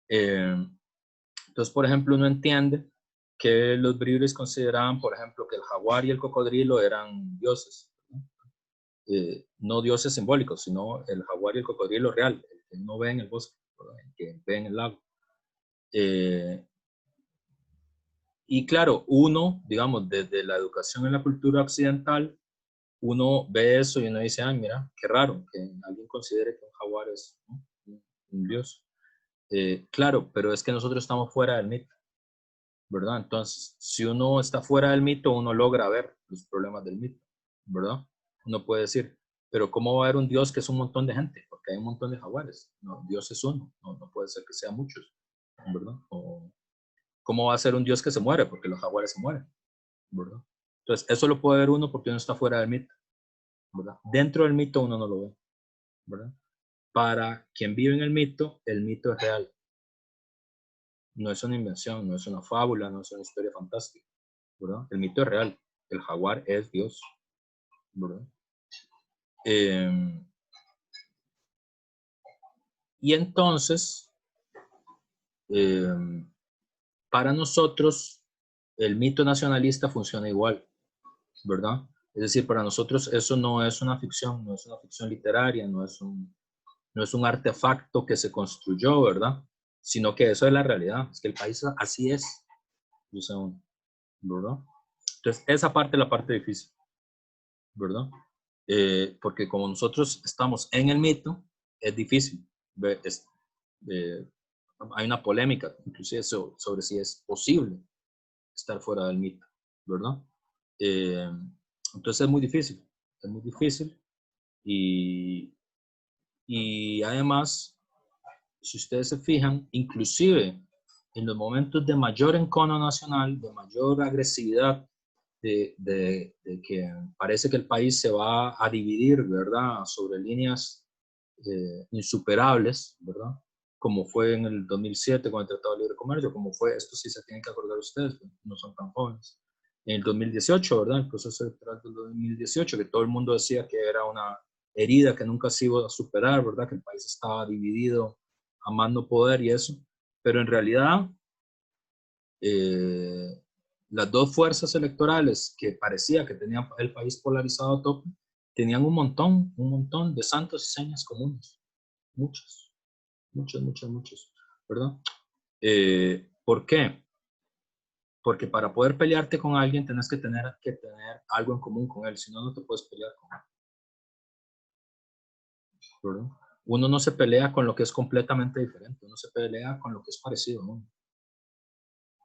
Entonces, por ejemplo, uno entiende que los bribres consideraban, por ejemplo, que el jaguar y el cocodrilo eran dioses, ¿no? No dioses simbólicos, sino el jaguar y el cocodrilo real, el que uno ve en el bosque, ¿verdad? El que ve en el lago. Y claro, uno, digamos, desde la educación en la cultura occidental, uno ve eso y uno dice, ay, mira, qué raro que alguien considere que un jaguar es, ¿no?, un dios. Claro, pero es que nosotros estamos fuera del mito, ¿verdad? Entonces, si uno está fuera del mito, uno logra ver los problemas del mito, ¿verdad? Uno puede decir, pero ¿cómo va a haber un dios que es un montón de gente? Porque hay un montón de jaguares. No, Dios es uno, no puede ser que sean muchos, ¿verdad? O ¿cómo va a ser un dios que se muere? Porque los jaguares se mueren, ¿verdad? Entonces, eso lo puede ver uno porque uno está fuera del mito, ¿verdad? Dentro del mito uno no lo ve, ¿verdad? Para quien vive en el mito es real. No es una invención, no es una fábula, no es una historia fantástica, ¿verdad? El mito es real. El jaguar es Dios, ¿verdad? Y entonces, para nosotros, el mito nacionalista funciona igual, ¿verdad? Es decir, para nosotros eso no es una ficción, no es una ficción literaria, no es un artefacto que se construyó, ¿verdad? Sino que eso es la realidad, es que el país así es, ¿verdad? Entonces, esa parte es la parte difícil, ¿verdad? Porque como nosotros estamos en el mito, es difícil. Hay una polémica, inclusive sobre si es posible estar fuera del mito, ¿verdad? Eh, entonces es muy difícil y además, si ustedes se fijan, inclusive en los momentos de mayor encono nacional, de mayor agresividad, de que parece que el país se va a dividir, ¿verdad?, sobre líneas insuperables, ¿verdad?, como fue en el 2007 con el Tratado de Libre Comercio, como fue, esto sí se tienen que acordar ustedes, no son tan jóvenes, en el 2018, ¿verdad?, el proceso electoral del 2018, que todo el mundo decía que era una herida que nunca se iba a superar, ¿verdad?, que el país estaba dividido a más no poder y eso, pero en realidad las dos fuerzas electorales que parecía que tenían el país polarizado a tope, tenían un montón de santos y señas comunes, muchas, ¿verdad? ¿Por qué? Porque para poder pelearte con alguien tenés que tener algo en común con él, si no, no te puedes pelear con él, ¿verdad? Uno no se pelea con lo que es completamente diferente, uno se pelea con lo que es parecido, ¿no?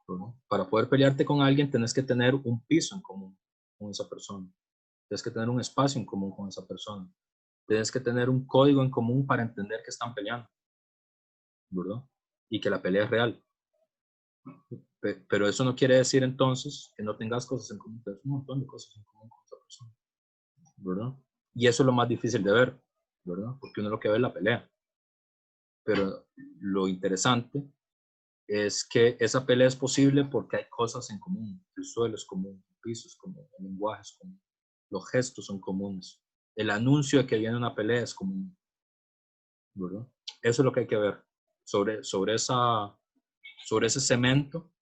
¿Verdad? Para poder pelearte con alguien tenés que tener un piso en común con esa persona, tienes que tener un espacio en común con esa persona, tienes que tener un código en común para entender que están peleando, ¿verdad? Y que la pelea es real. Pero eso no quiere decir entonces que no tengas cosas en común, tienes un montón de cosas en común con esa persona, ¿verdad? Y eso es lo más difícil de ver, ¿verdad? Porque uno lo que ve es la pelea. Pero lo interesante es que esa pelea es posible porque hay cosas en común. El suelo es común, el piso es común, el lenguaje es común, los gestos son comunes, el anuncio de que viene una pelea es común, ¿verdad? Eso es lo que hay que ver. Sobre ese cemento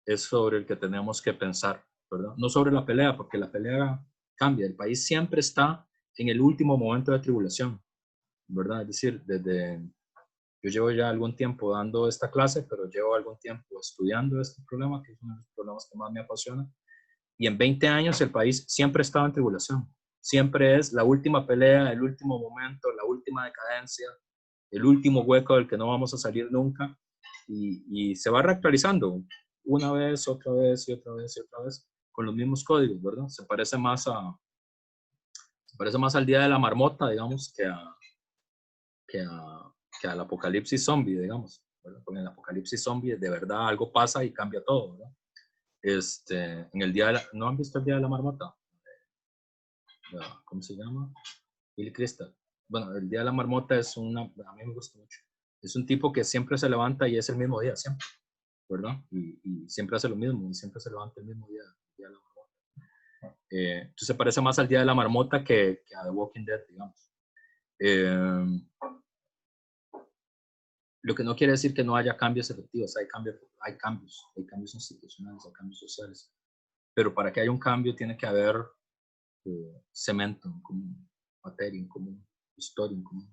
es sobre el que tenemos que pensar, ¿verdad? No sobre la pelea, porque la pelea cambia. El país siempre está en el último momento de tribulación, ¿verdad? Es decir, yo llevo ya algún tiempo dando esta clase, pero llevo algún tiempo estudiando este problema, que es uno de los problemas que más me apasiona. Y en 20 años el país siempre estaba en tribulación. Siempre es la última pelea, el último momento, la última decadencia, el último hueco del que no vamos a salir nunca. Y se va reactualizando una vez, otra vez y otra vez y otra vez con los mismos códigos, ¿verdad? Se parece más al día de la marmota, digamos, que al apocalipsis zombie, digamos, ¿verdad? Porque en el apocalipsis zombie de verdad algo pasa y cambia todo, ¿verdad? En el día ¿no han visto el día de la marmota? ¿Cómo se llama? Bill Crystal. Bueno, el día de la marmota a mí me gusta mucho. Es un tipo que siempre se levanta y es el mismo día, siempre, ¿verdad? Y siempre hace lo mismo y siempre se levanta el mismo día de la marmota. Entonces se parece más al día de la marmota que a The Walking Dead, digamos. Lo que no quiere decir que no haya cambios efectivos, hay cambios institucionales, hay cambios sociales, pero para que haya un cambio tiene que haber cemento en común, materia en común, historia en común.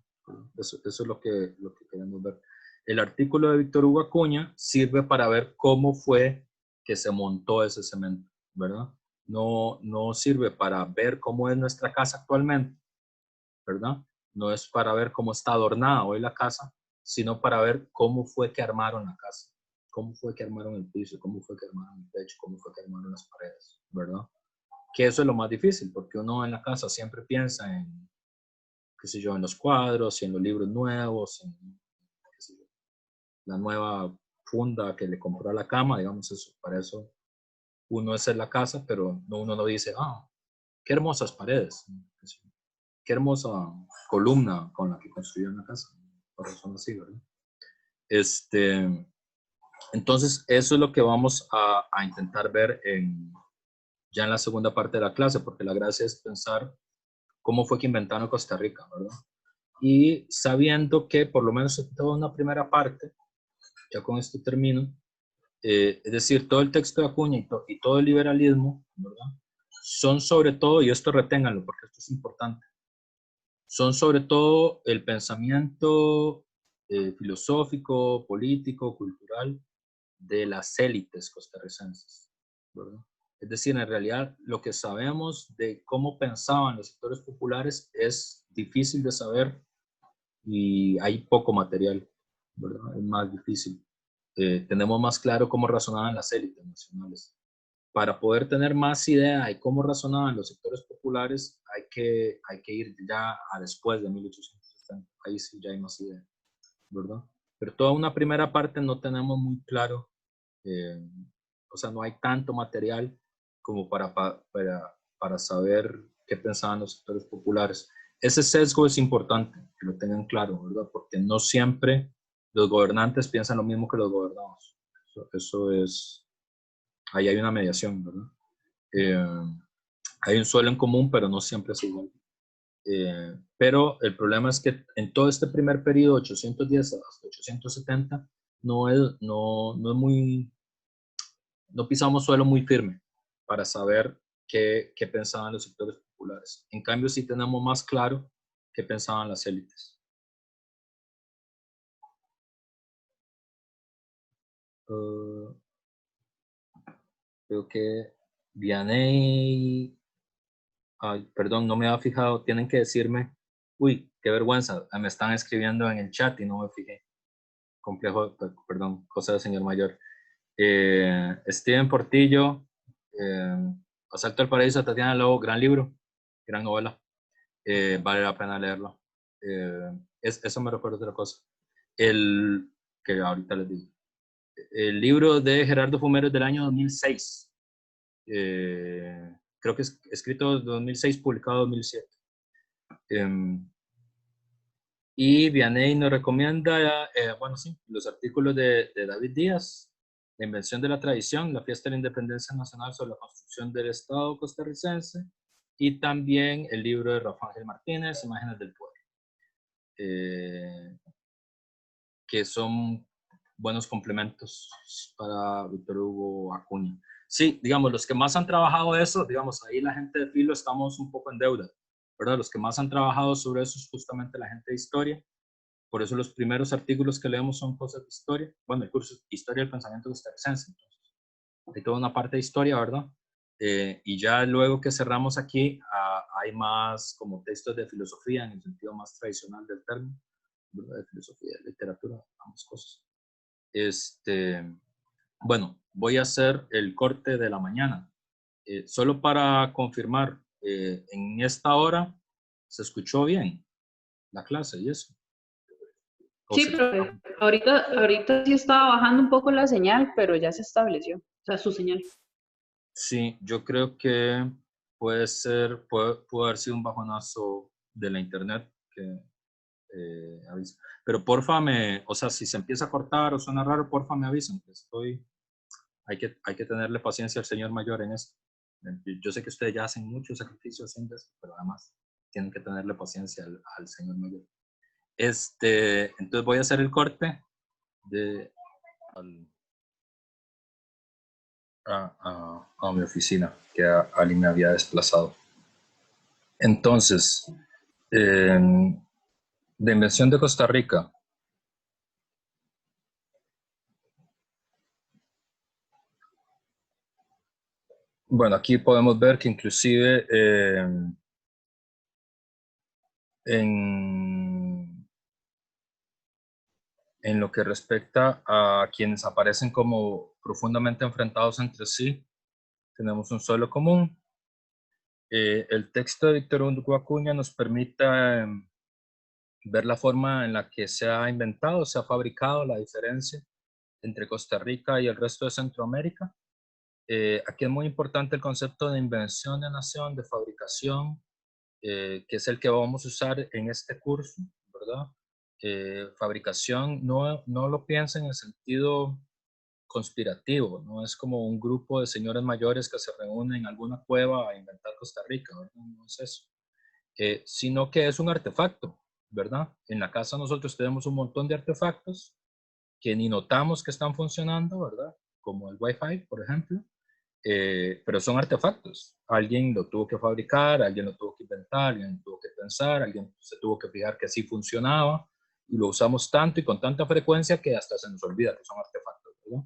Eso es lo que queremos ver. El artículo de Víctor Hugo Acuña sirve para ver cómo fue que se montó ese cemento, ¿verdad? No sirve para ver cómo es nuestra casa actualmente, ¿verdad? No es para ver cómo está adornada hoy la casa, sino para ver cómo fue que armaron la casa, cómo fue que armaron el piso, cómo fue que armaron el techo, cómo fue que armaron las paredes, ¿verdad? Que eso es lo más difícil, porque uno en la casa siempre piensa en, qué sé yo, en los cuadros, y en los libros nuevos, en, qué sé yo, la nueva funda que le compró a la cama, digamos eso. Para eso uno es en la casa, pero uno no dice, qué hermosas paredes, qué hermosa columna con la que construyó la casa. Por razón así, ¿verdad? Entonces, eso es lo que vamos a intentar ver ya en la segunda parte de la clase, porque la gracia es pensar cómo fue que inventaron Costa Rica, ¿verdad? y sabiendo que por lo menos en toda una primera parte, ya con esto termino, es decir, todo el texto de Acuña y todo el liberalismo, ¿verdad? Son sobre todo, y esto reténganlo porque esto es importante, son sobre todo el pensamiento filosófico, político, cultural de las élites costarricenses, ¿verdad? Es decir, en realidad lo que sabemos de cómo pensaban los sectores populares es difícil de saber y hay poco material, ¿verdad? Es más difícil. Tenemos más claro cómo razonaban las élites nacionales. Para poder tener más idea de cómo razonaban los sectores populares, hay que ir ya a después de 1870. Ahí sí ya hay más idea, ¿verdad? Pero toda una primera parte no tenemos muy claro, eh, o sea, no hay tanto material como para saber qué pensaban los sectores populares. Ese sesgo es importante que lo tengan claro, ¿verdad? Porque no siempre los gobernantes piensan lo mismo que los gobernados. Eso es, ahí hay una mediación, ¿verdad? Hay un suelo en común, pero no siempre es igual. Pero el problema es que en todo este primer periodo, 810 hasta 870, no es muy, no pisamos suelo muy firme para saber qué pensaban los sectores populares. En cambio, sí tenemos más claro qué pensaban las élites. Creo que Vianney, ay, perdón, no me había fijado, tienen que decirme, uy, qué vergüenza, me están escribiendo en el chat y no me fijé. Complejo, perdón, cosa de señor mayor. Steven Portillo, eh, Asalto al Paraíso de Tatiana Lobo, gran libro, gran novela, vale la pena leerlo. Eso me recuerda otra cosa. El que ahorita les digo. El libro de Gerardo Fumeros del año 2006. Creo que es escrito en 2006, publicado en 2007. Y Vianney nos recomienda, bueno, sí, los artículos de David Díaz, La invención de la tradición, la fiesta de la independencia nacional sobre la construcción del Estado costarricense, y también el libro de Rafael Ángel Martínez, Imágenes del Pueblo, que son buenos complementos para Víctor Hugo Acuña. Sí, digamos, los que más han trabajado eso, digamos, ahí la gente de Filo estamos un poco en deuda, ¿verdad? Los que más han trabajado sobre eso es justamente la gente de Historia. Por eso los primeros artículos que leemos son cosas de historia. Bueno, el curso es Historia del Pensamiento Costarricense. Entonces, hay toda una parte de historia, ¿verdad? Y ya luego que cerramos aquí, hay más como textos de filosofía en el sentido más tradicional del término, ¿verdad? De filosofía, de literatura, ambas cosas. Bueno, voy a hacer el corte de la mañana. Solo para confirmar, en esta hora se escuchó bien la clase y eso. Sí, pero ahorita sí estaba bajando un poco la señal, pero ya se estableció, o sea, su señal. Sí, yo creo que puede ser, puede haber sido un bajonazo de la internet que avisa. Pero porfa o sea, si se empieza a cortar o suena raro, porfa me avisan, que hay que tenerle paciencia al señor mayor en esto. Yo sé que ustedes ya hacen mucho sacrificio haciendo esto, pero además tienen que tenerle paciencia al señor mayor. Entonces voy a hacer el corte de, a mi oficina, que Ali me había desplazado. Entonces, de Invención de Costa Rica. Bueno, aquí podemos ver que inclusive en lo que respecta a quienes aparecen como profundamente enfrentados entre sí, tenemos un suelo común. El texto de Víctor Hugo Acuña nos permite ver la forma en la que se ha inventado, se ha fabricado la diferencia entre Costa Rica y el resto de Centroamérica. Aquí es muy importante el concepto de invención de nación, de fabricación, que es el que vamos a usar en este curso, ¿verdad? Fabricación no lo piensa en el sentido conspirativo, no es como un grupo de señores mayores que se reúnen en alguna cueva a inventar Costa Rica, ¿verdad? No es eso, sino que es un artefacto, ¿verdad? En la casa nosotros tenemos un montón de artefactos que ni notamos que están funcionando, ¿verdad? Como el Wi-Fi, por ejemplo. Pero son artefactos. Alguien lo tuvo que fabricar, alguien lo tuvo que inventar, alguien lo tuvo que pensar, alguien se tuvo que fijar que así funcionaba y lo usamos tanto y con tanta frecuencia que hasta se nos olvida que son artefactos, ¿verdad?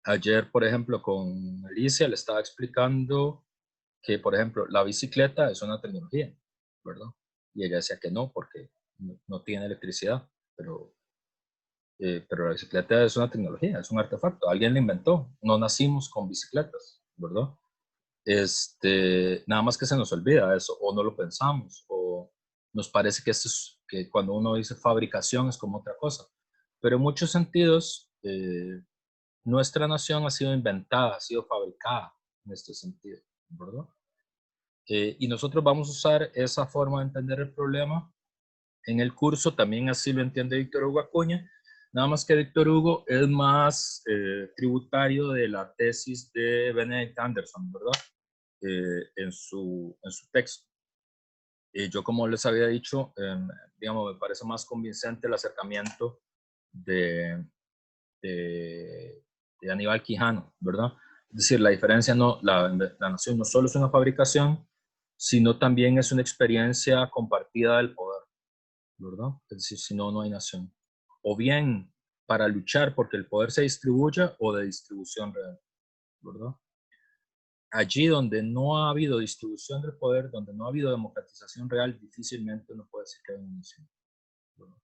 Ayer, por ejemplo, con Alicia le estaba explicando que, por ejemplo, la bicicleta es una tecnología, ¿verdad? Y ella decía que no, porque no tiene electricidad, pero la bicicleta es una tecnología, es un artefacto, alguien la inventó, no nacimos con bicicletas, ¿verdad? Nada más que se nos olvida eso, o no lo pensamos, o nos parece que, que cuando uno dice fabricación es como otra cosa, pero en muchos sentidos nuestra nación ha sido inventada, ha sido fabricada en este sentido, ¿verdad? Y nosotros vamos a usar esa forma de entender el problema en el curso, también así lo entiende Víctor Hugo Acuña, nada más que Víctor Hugo es más tributario de la tesis de Benedict Anderson, ¿verdad? En su texto. Yo, como les había dicho, digamos, me parece más convincente el acercamiento de, de Aníbal Quijano, ¿verdad? Es decir, la diferencia no, la nación no solo es una fabricación, sino también es una experiencia compartida del poder, ¿verdad? Es decir, si no, no hay nación. O bien para luchar porque el poder se distribuya o de distribución real, ¿verdad? Allí donde no ha habido distribución del poder, donde no ha habido democratización real, difícilmente uno puede decir que hay una nación, ¿verdad?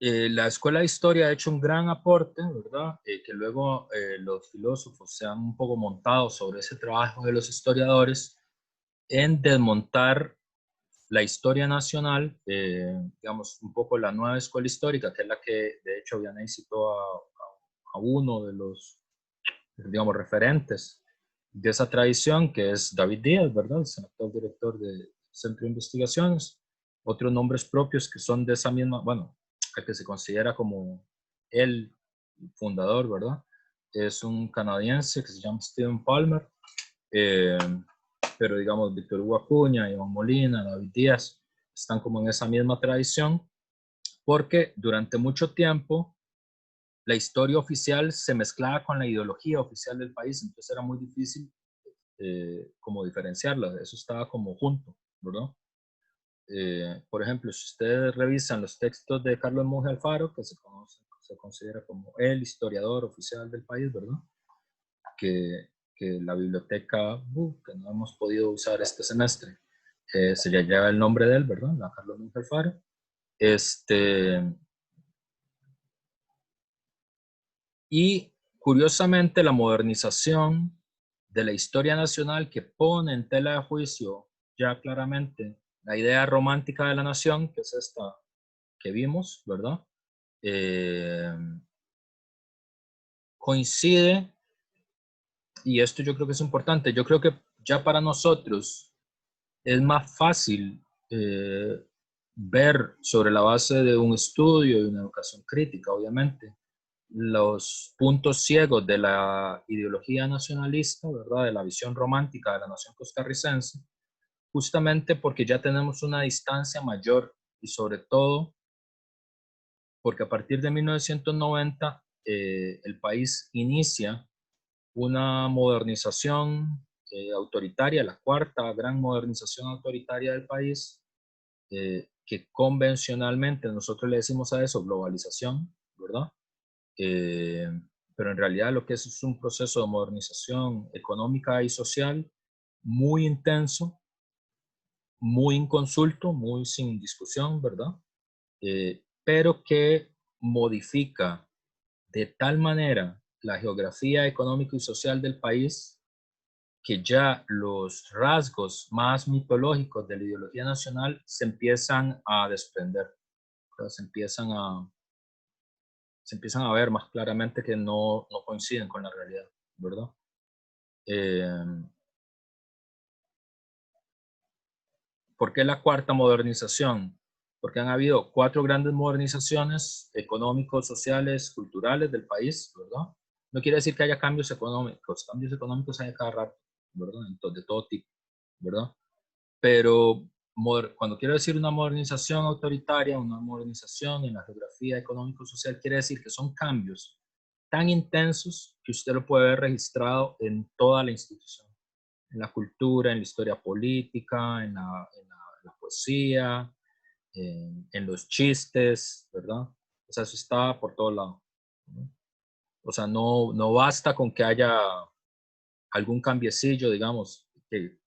La Escuela de Historia ha hecho un gran aporte, ¿verdad? Que luego los filósofos se han un poco montado sobre ese trabajo de los historiadores en desmontar la historia nacional, digamos, un poco la nueva escuela histórica, que es la que de hecho Vianney citó a uno de los, digamos, referentes de esa tradición, que es David Díaz, ¿verdad? El actual director del Centro de Investigaciones. Otros nombres propios que son de esa misma, bueno, el que se considera como el fundador, ¿verdad? Es un canadiense que se llama Stephen Palmer, pero digamos Víctor Hugo Acuña, Iván Molina, David Díaz, están como en esa misma tradición, porque durante mucho tiempo la historia oficial se mezclaba con la ideología oficial del país, entonces era muy difícil como diferenciarlas, eso estaba como junto, ¿verdad? Por ejemplo, si ustedes revisan los textos de Carlos Monge Alfaro, que se considera como el historiador oficial del país, ¿verdad? Que la biblioteca que no hemos podido usar este semestre, se le lleva el nombre de él, ¿verdad? La Carlos Monge Alfaro. Y curiosamente la modernización de la historia nacional que pone en tela de juicio ya claramente la idea romántica de la nación, que es esta que vimos, ¿verdad? Coincide, y esto yo creo que es importante, yo creo que ya para nosotros es más fácil ver sobre la base de un estudio y una educación crítica, obviamente, los puntos ciegos de la ideología nacionalista, ¿verdad? De la visión romántica de la nación costarricense, justamente porque ya tenemos una distancia mayor y sobre todo porque a partir de 1990 el país inicia una modernización autoritaria, la cuarta gran modernización autoritaria del país, que convencionalmente nosotros le decimos a eso globalización, ¿verdad? Pero en realidad lo que es un proceso de modernización económica y social muy intenso, muy inconsulto, muy sin discusión, ¿verdad? Pero que modifica de tal manera la geografía económica y social del país que ya los rasgos más mitológicos de la ideología nacional se empiezan a desprender, ¿verdad? Se empiezan a ver más claramente que no coinciden con la realidad, ¿verdad? ¿Por qué la cuarta modernización? Porque han habido 4 grandes modernizaciones económicos, sociales, culturales del país, ¿verdad? No quiere decir que haya cambios económicos hay cada rato, ¿verdad? Entonces, de todo tipo, ¿verdad? pero cuando quiero decir una modernización autoritaria, una modernización en la geografía económico-social, quiere decir que son cambios tan intensos que usted lo puede ver registrado en toda la institución, en la cultura, en la historia política, en la poesía, en los chistes, ¿verdad? O sea, eso está por todos lados, ¿no? O sea, no basta con que haya algún cambiecillo, digamos, que, qué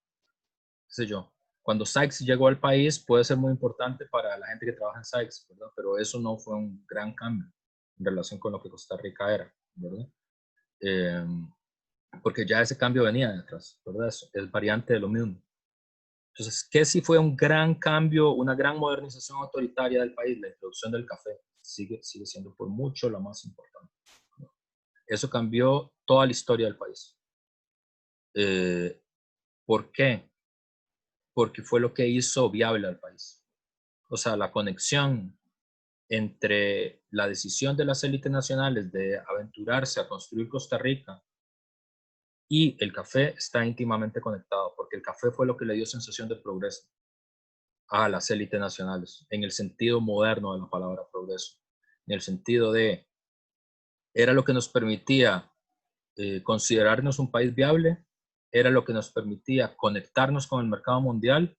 sé yo. Cuando Sykes llegó al país puede ser muy importante para la gente que trabaja en Sykes, ¿verdad? Pero eso no fue un gran cambio en relación con lo que Costa Rica era, ¿verdad? Porque ya ese cambio venía detrás, ¿verdad? Es variante de lo mismo. Entonces, ¿qué sí fue un gran cambio, una gran modernización autoritaria del país? La introducción del café sigue siendo por mucho la más importante, ¿no? Eso cambió toda la historia del país. ¿Por qué? Porque fue lo que hizo viable al país. O sea, la conexión entre la decisión de las élites nacionales de aventurarse a construir Costa Rica y el café está íntimamente conectado, porque el café fue lo que le dio sensación de progreso a las élites nacionales, en el sentido moderno de la palabra progreso, en el sentido de, era lo que nos permitía considerarnos un país viable, era lo que nos permitía conectarnos con el mercado mundial,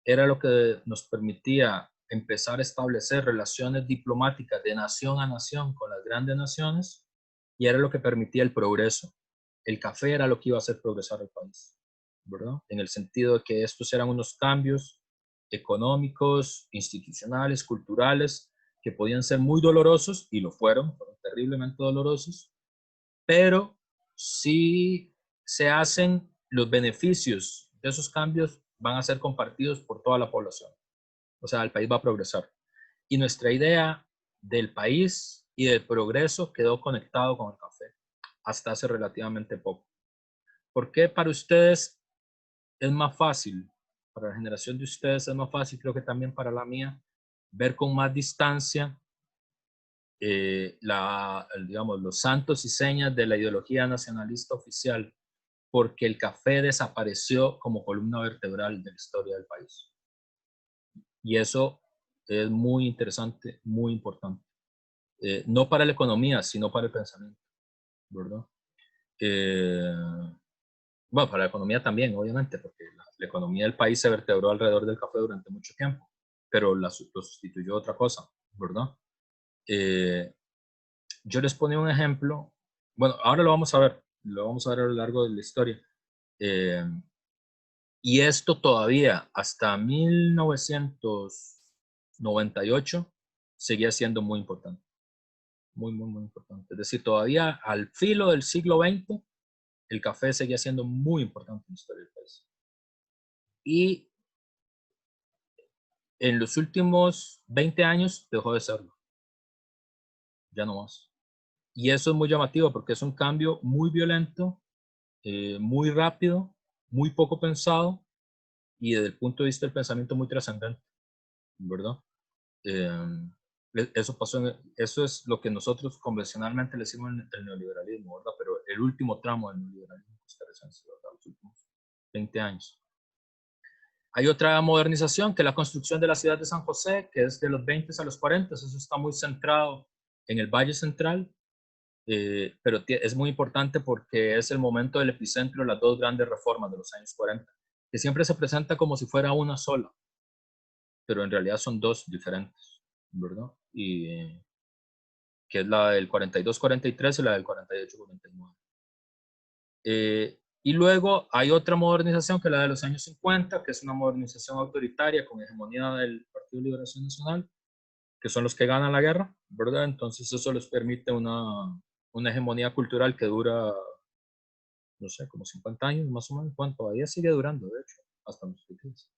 era lo que nos permitía empezar a establecer relaciones diplomáticas de nación a nación con las grandes naciones, y era lo que permitía el progreso. El café era lo que iba a hacer progresar el país, ¿verdad? En el sentido de que estos eran unos cambios económicos, institucionales, culturales, que podían ser muy dolorosos, y lo fueron terriblemente dolorosos, pero si se hacen, los beneficios de esos cambios van a ser compartidos por toda la población. O sea, el país va a progresar. Y nuestra idea del país y del progreso quedó conectado con el café hasta hace relativamente poco. ¿Por qué para ustedes es más fácil? Para la generación de ustedes es más fácil, creo que también para la mía, ver con más distancia digamos, los santos y señas de la ideología nacionalista oficial, porque el café desapareció como columna vertebral de la historia del país. Y eso es muy interesante, muy importante. No para la economía, sino para el pensamiento, ¿verdad? Bueno, para la economía también, obviamente, porque la economía del país se vertebró alrededor del café durante mucho tiempo, pero lo sustituyó otra cosa, ¿verdad? Yo les ponía un ejemplo, bueno, ahora lo vamos a ver a lo largo de la historia. Y esto todavía, hasta 1998, seguía siendo muy importante. Muy, muy, muy importante. Es decir, todavía al filo del siglo XX, el café seguía siendo muy importante en la historia del país. Y en los últimos 20 años dejó de serlo. Ya no más. Y eso es muy llamativo porque es un cambio muy violento, muy rápido, muy poco pensado y desde el punto de vista del pensamiento muy trascendente, ¿verdad? Eso pasó, eso es lo que nosotros convencionalmente le decimos el neoliberalismo, ¿verdad? Pero el último tramo del neoliberalismo costarricense, ¿verdad? Los últimos 20 años. Hay otra modernización, que es la construcción de la ciudad de San José, que es de los 20 a los 40, eso está muy centrado en el Valle Central, pero es muy importante porque es el momento del epicentro de las dos grandes reformas de los años 40, que siempre se presenta como si fuera una sola, pero en realidad son dos diferentes, ¿verdad? Y que es la del 42-43 y la del 48-49. Y luego hay otra modernización que es la de los años 50, que es una modernización autoritaria con hegemonía del Partido de Liberación Nacional, que son los que ganan la guerra, ¿verdad? Entonces eso les permite una hegemonía cultural que dura, no sé, como 50 años más o menos. Bueno, todavía sigue durando, de hecho, hasta nuestros días.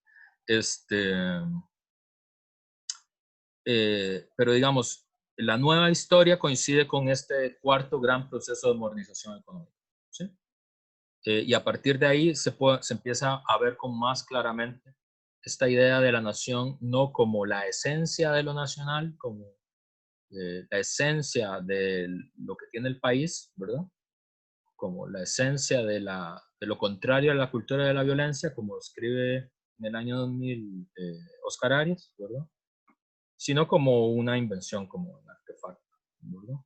Pero digamos, la nueva historia coincide con este cuarto gran proceso de modernización económica, ¿sí? Y a partir de ahí se empieza a ver con más claramente esta idea de la nación no como la esencia de lo nacional, como la esencia de lo que tiene el país, ¿verdad? Como la esencia de lo contrario a la cultura de la violencia, como escribe en el año 2000 Oscar Arias, ¿verdad? Sino como una invención, como un artefacto, ¿verdad?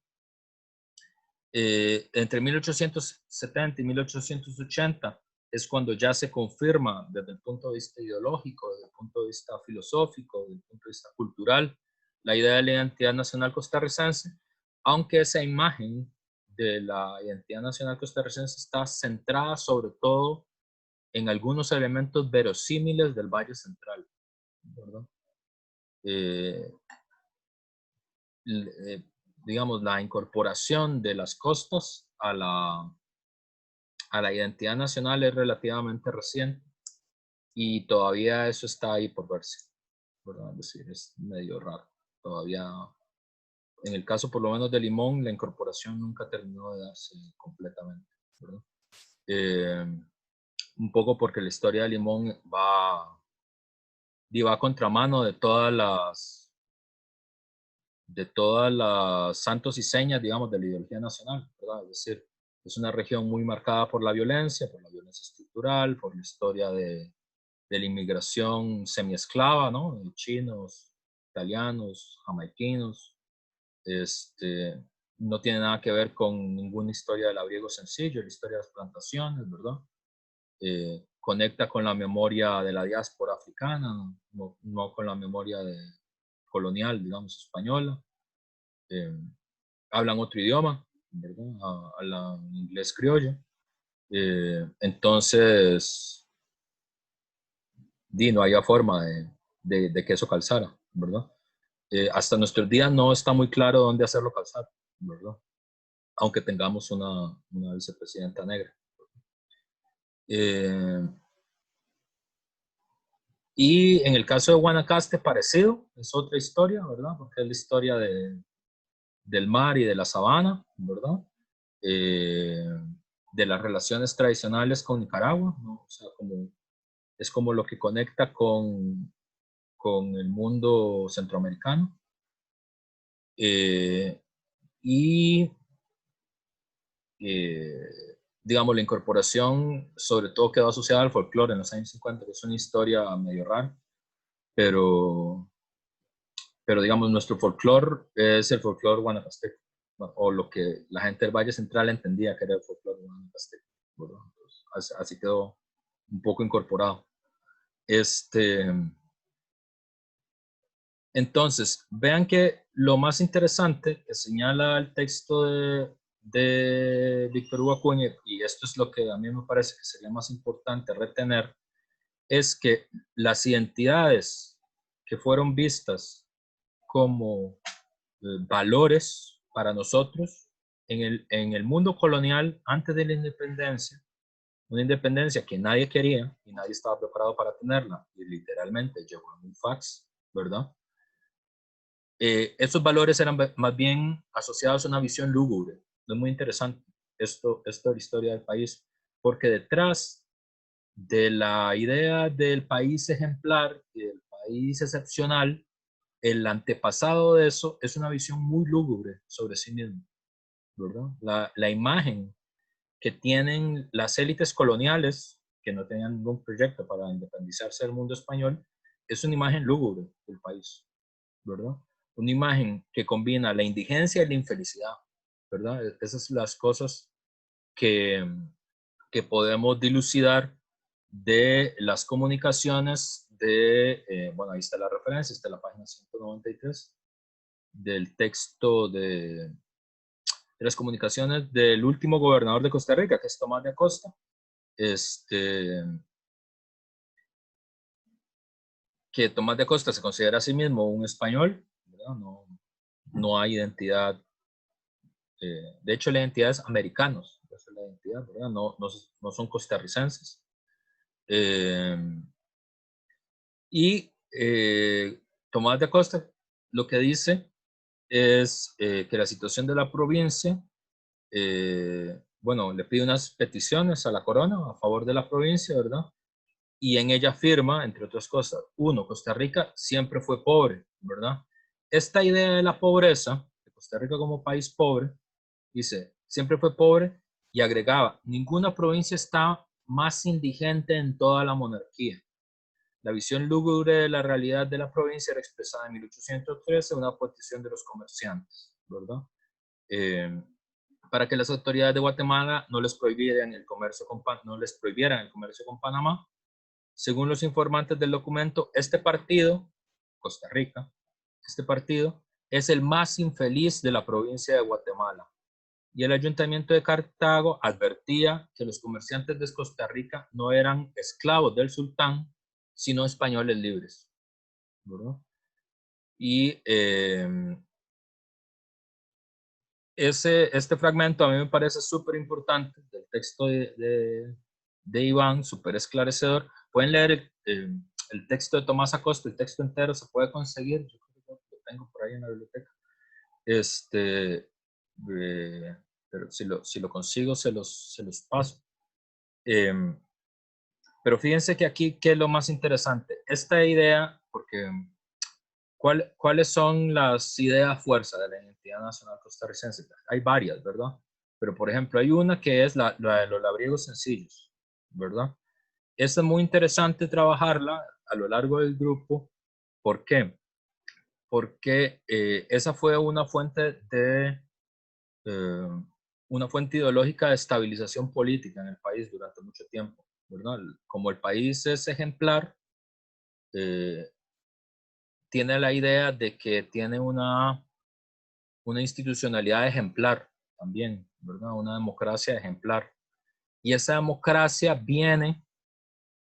Entre 1870 y 1880 es cuando ya se confirma desde el punto de vista ideológico, desde el punto de vista filosófico, desde el punto de vista cultural, la idea de la identidad nacional costarricense, aunque esa imagen de la identidad nacional costarricense está centrada sobre todo en algunos elementos verosímiles del Valle Central, ¿verdad? Digamos, la incorporación de las costas a la identidad nacional es relativamente reciente y todavía eso está ahí por verse, ¿verdad? Es decir, es medio raro. Todavía, en el caso por lo menos de Limón, la incorporación nunca terminó de darse completamente, ¿verdad? Un poco porque la historia de Limón va a contramano de todas las santos y señas, digamos, de la ideología nacional, ¿verdad? Es decir, es una región muy marcada por la violencia estructural, por la historia de la inmigración semiesclava, ¿no? De chinos, italianos, jamaiquinos. No tiene nada que ver con ninguna historia del abriego sencillo, la historia de las plantaciones, ¿verdad? Conecta con la memoria de la diáspora africana, no con la memoria colonial, digamos, española. Hablan otro idioma, ¿verdad? Hablan inglés criollo. Entonces, no había forma de que eso calzara, ¿verdad? Hasta nuestros días no está muy claro dónde hacerlo calzar, ¿verdad? Aunque tengamos una vicepresidenta negra. Y en el caso de Guanacaste, parecido, es otra historia, ¿verdad? Porque es la historia del mar y de la sabana, ¿verdad? De las relaciones tradicionales con Nicaragua, ¿no? O sea, es como lo que conecta con el mundo centroamericano. Y digamos, la incorporación sobre todo quedó asociada al folclore en los años 50, que es una historia medio rara, pero digamos, nuestro folclore es el folclore guanacasteco, o lo que la gente del Valle Central entendía que era el folclore guanacasteco, ¿verdad? Entonces, así quedó un poco incorporado. Entonces, vean que lo más interesante que señala el texto de Víctor Hugo Acuña, y esto es lo que a mí me parece que sería más importante retener, es que las identidades que fueron vistas como valores para nosotros en el mundo colonial antes de la independencia, una independencia que nadie quería y nadie estaba preparado para tenerla, y literalmente llegó en un fax, ¿verdad? Estos valores eran más bien asociados a una visión lúgubre. Es muy interesante esto de la historia del país, porque detrás de la idea del país ejemplar y del país excepcional, el antepasado de eso es una visión muy lúgubre sobre sí mismo, ¿verdad? La imagen que tienen las élites coloniales, que no tenían ningún proyecto para independizarse del mundo español, es una imagen lúgubre del país, ¿verdad? Una imagen que combina la indigencia y la infelicidad, ¿verdad? Esas son las cosas que podemos dilucidar de las comunicaciones bueno, ahí está la referencia, está la página 193 del texto de las comunicaciones del último gobernador de Costa Rica, que es Tomás de Acosta, que Tomás de Acosta se considera a sí mismo un español, ¿verdad? No hay identidad, de hecho la identidad es americanos, esa es la identidad, ¿verdad? No son costarricenses. Y Tomás de Acosta lo que dice es que la situación de la provincia, bueno, le pide unas peticiones a la corona a favor de la provincia, ¿verdad? Y en ella afirma, entre otras cosas, uno, Costa Rica siempre fue pobre, ¿verdad? Esta idea de la pobreza, de Costa Rica como país pobre, dice, siempre fue pobre, y agregaba, ninguna provincia está más indigente en toda la monarquía. La visión lúgubre de la realidad de la provincia era expresada en 1813 en una petición de los comerciantes, ¿verdad? Para que las autoridades de Guatemala no les prohibieran el comercio con Panamá. Según los informantes del documento, este partido, Costa Rica, este partido es el más infeliz de la provincia de Guatemala. Y el ayuntamiento de Cartago advertía que los comerciantes de Costa Rica no eran esclavos del sultán, sino españoles libres, ¿verdad? Y este fragmento a mí me parece súper importante del texto de Iván, súper esclarecedor. Pueden leer el texto de Tomás Acosta, el texto entero se puede conseguir, yo creo que lo tengo por ahí en la biblioteca. Pero si lo consigo se los paso. Pero fíjense que aquí, ¿qué es lo más interesante? Esta idea, porque ¿cuáles son las ideas fuerza de la identidad nacional costarricense? Hay varias, ¿verdad? Pero, por ejemplo, hay una que es la de los labriegos sencillos, ¿verdad? Esta es muy interesante trabajarla a lo largo del grupo. ¿Por qué? Porque esa fue una fuente ideológica de estabilización política en el país durante mucho tiempo, ¿verdad? Como el país es ejemplar, tiene la idea de que tiene una institucionalidad ejemplar también, ¿verdad? Una democracia ejemplar. Y esa democracia viene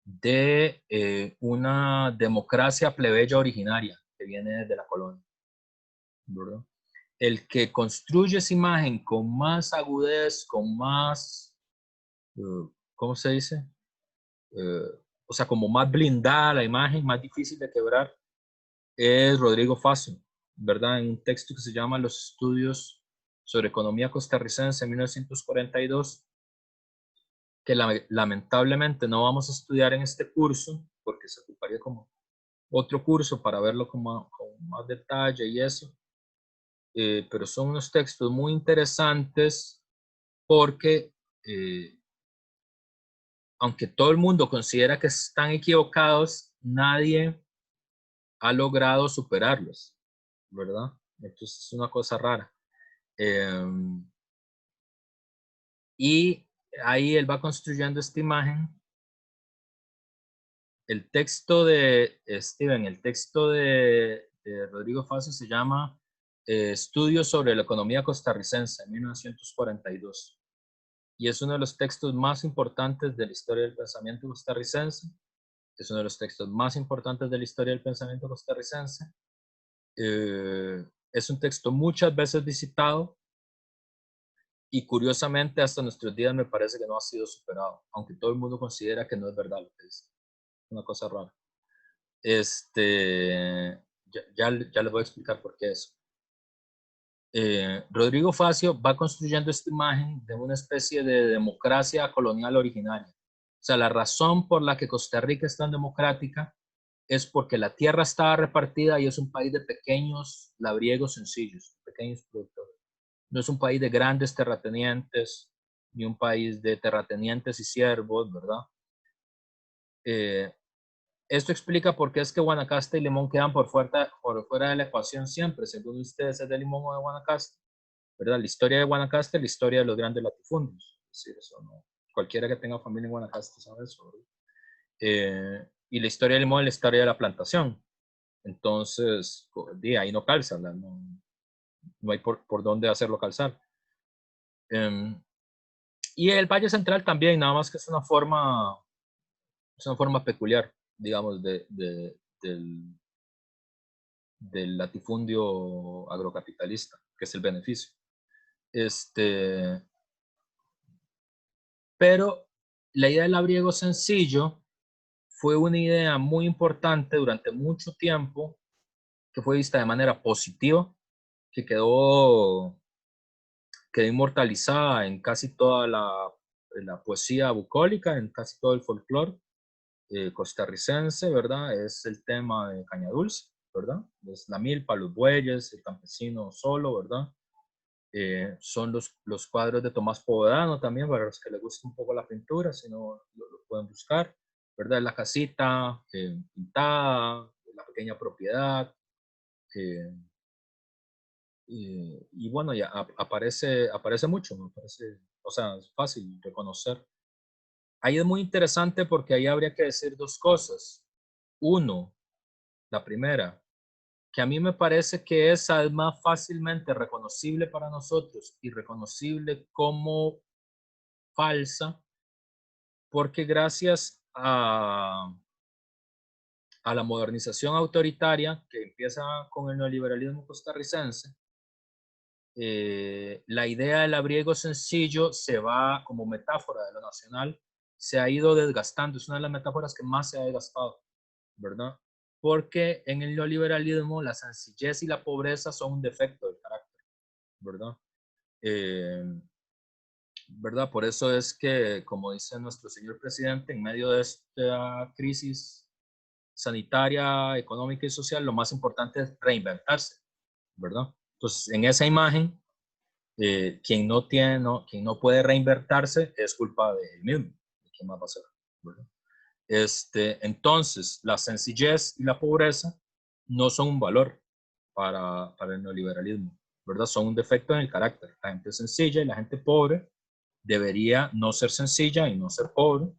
de una democracia plebeya originaria que viene desde la colonia, ¿verdad? El que construye esa imagen con más agudez, con más, ¿cómo se dice? O sea, como más blindada la imagen, más difícil de quebrar, es Rodrigo Facio, ¿verdad? En un texto que se llama Los estudios sobre economía costarricense en 1942, que lamentablemente no vamos a estudiar en este curso, porque se ocuparía como otro curso para verlo con más detalle y eso. Pero son unos textos muy interesantes porque, aunque todo el mundo considera que están equivocados, nadie ha logrado superarlos, ¿verdad? Entonces es una cosa rara. Y ahí él va construyendo esta imagen. El texto de Rodrigo Facio se llama Estudios sobre la economía costarricense en 1942. Y es uno de los textos más importantes de la historia del pensamiento costarricense. Es uno de los textos más importantes de la historia del pensamiento costarricense. Es un texto muchas veces visitado y curiosamente hasta nuestros días me parece que no ha sido superado, aunque todo el mundo considera que no es verdad lo que dice. Una cosa rara. Ya les voy a explicar por qué eso. Rodrigo Facio va construyendo esta imagen de una especie de democracia colonial originaria. O sea, la razón por la que Costa Rica es tan democrática es porque la tierra estaba repartida y es un país de pequeños labriegos sencillos, pequeños productores. No es un país de grandes terratenientes, ni un país de terratenientes y siervos, ¿verdad? Esto explica por qué es que Guanacaste y Limón quedan por fuera de la ecuación siempre, según ustedes, es de Limón o de Guanacaste, ¿verdad? La historia de Guanacaste es la historia de los grandes latifundios. Es decir, eso no, cualquiera que tenga familia en Guanacaste sabe eso, y la historia de Limón es la historia de la plantación. Entonces, ahí no calza, no hay por dónde hacerlo calzar. Y el Valle Central también, nada más que es una forma peculiar, digamos, del latifundio agrocapitalista, que es el beneficio. Pero la idea del labriego sencillo fue una idea muy importante durante mucho tiempo, que fue vista de manera positiva, que quedó inmortalizada en casi toda la poesía bucólica, en casi todo el folclore costarricense, ¿verdad? Es el tema de Caña Dulce, ¿verdad? Es la milpa, los bueyes, el campesino solo, ¿verdad? Son los cuadros de Tomás Povedano también, para los que les gusta un poco la pintura, si no lo pueden buscar, ¿verdad? La casita pintada, la pequeña propiedad. Y bueno, ya aparece mucho, me parece, o sea, es fácil reconocer. Ahí es muy interesante porque ahí habría que decir dos cosas. Uno, la primera, que a mí me parece que esa es más fácilmente reconocible para nosotros y reconocible como falsa, porque gracias a la modernización autoritaria que empieza con el neoliberalismo costarricense, la idea del labriego sencillo se va, como metáfora de lo nacional, se ha ido desgastando. Es una de las metáforas que más se ha desgastado, ¿verdad? Porque en el neoliberalismo la sencillez y la pobreza son un defecto del carácter, ¿verdad? Eh, ¿Verdad? Por eso es que, como dice nuestro señor presidente, en medio de esta crisis sanitaria, económica y social, lo más importante es reinventarse, ¿verdad? Entonces, en esa imagen, quien no puede reinvertirse es culpa de él mismo. ¿Quién más va a ser? ¿Verdad? Entonces, la sencillez y la pobreza no son un valor para el neoliberalismo, ¿verdad? Son un defecto en el carácter. La gente sencilla y la gente pobre debería no ser sencilla y no ser pobre,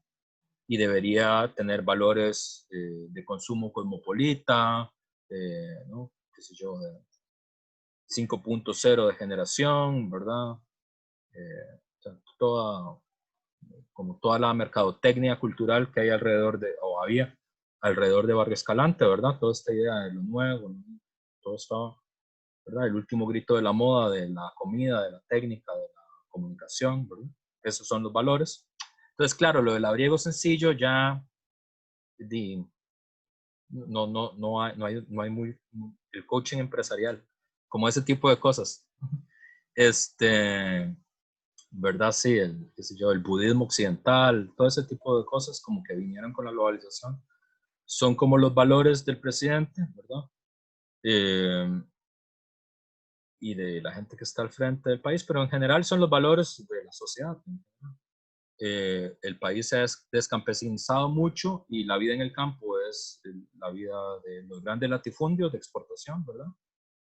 y debería tener valores de consumo cosmopolita, ¿no? Qué sé yo, de 5.0 de generación, ¿verdad? O sea, como toda la mercadotecnia cultural que hay alrededor de, o había alrededor de Barrio Escalante, ¿verdad? Toda esta idea de lo nuevo, ¿no? Todo esto, ¿verdad? El último grito de la moda, de la comida, de la técnica, de la comunicación, ¿verdad? Esos son los valores. Entonces, claro, lo del labriego sencillo ya no hay muy el coaching empresarial, como ese tipo de cosas. ¿Verdad? Sí, qué sé yo, el budismo occidental, todo ese tipo de cosas como que vinieron con la globalización. Son como los valores del presidente, ¿verdad? Y de la gente que está al frente del país, pero en general son los valores de la sociedad. El país se ha descampesinizado mucho y la vida en el campo es la vida de los grandes latifundios de exportación, ¿verdad?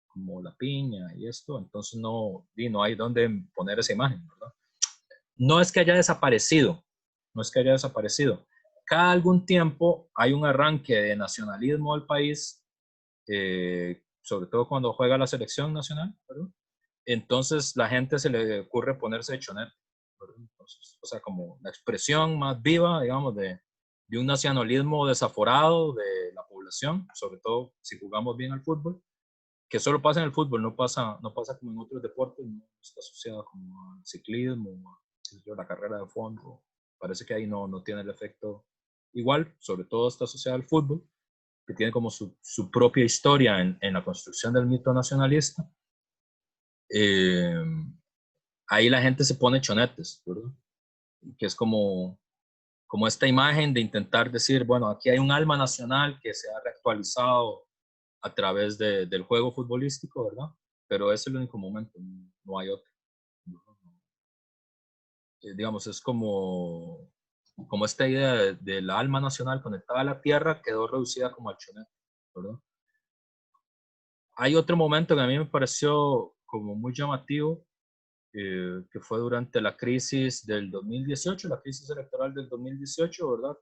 Como la piña y esto, entonces no hay donde poner esa imagen, ¿verdad? No es que haya desaparecido, no es que haya desaparecido. Cada algún tiempo hay un arranque de nacionalismo del país, sobre todo cuando juega la selección nacional, ¿verdad? Entonces la gente se le ocurre ponerse de chonete, ¿verdad? Entonces, o sea, como la expresión más viva, digamos, de un nacionalismo desaforado de la población, sobre todo si jugamos bien al fútbol, que solo pasa en el fútbol, no pasa como en otros deportes, no está asociado como al ciclismo, a la carrera de fondo. Parece que ahí no tiene el efecto igual, sobre todo está asociado al fútbol, que tiene como su propia historia en la construcción del mito nacionalista. Ahí la gente se pone chonetes, ¿verdad? Que es como esta imagen de intentar decir, bueno, aquí hay un alma nacional que se ha reactualizado a través del juego futbolístico, ¿verdad? Pero es el único momento, no hay otro. Digamos, es como esta idea del alma nacional conectada a la tierra quedó reducida como al chonet, ¿verdad? Hay otro momento que a mí me pareció como muy llamativo, que fue durante la crisis del 2018, la crisis electoral del 2018, ¿verdad?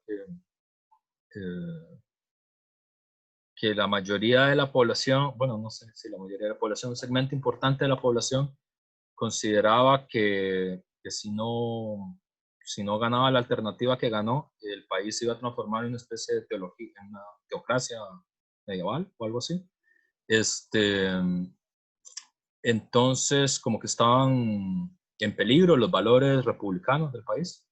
Que la mayoría de la población, bueno, no sé si la mayoría de la población, un segmento importante de la población consideraba que si no ganaba la alternativa que ganó, el país se iba a transformar en una especie de teología, en una teocracia medieval o algo así. Entonces, como que estaban en peligro los valores republicanos del país.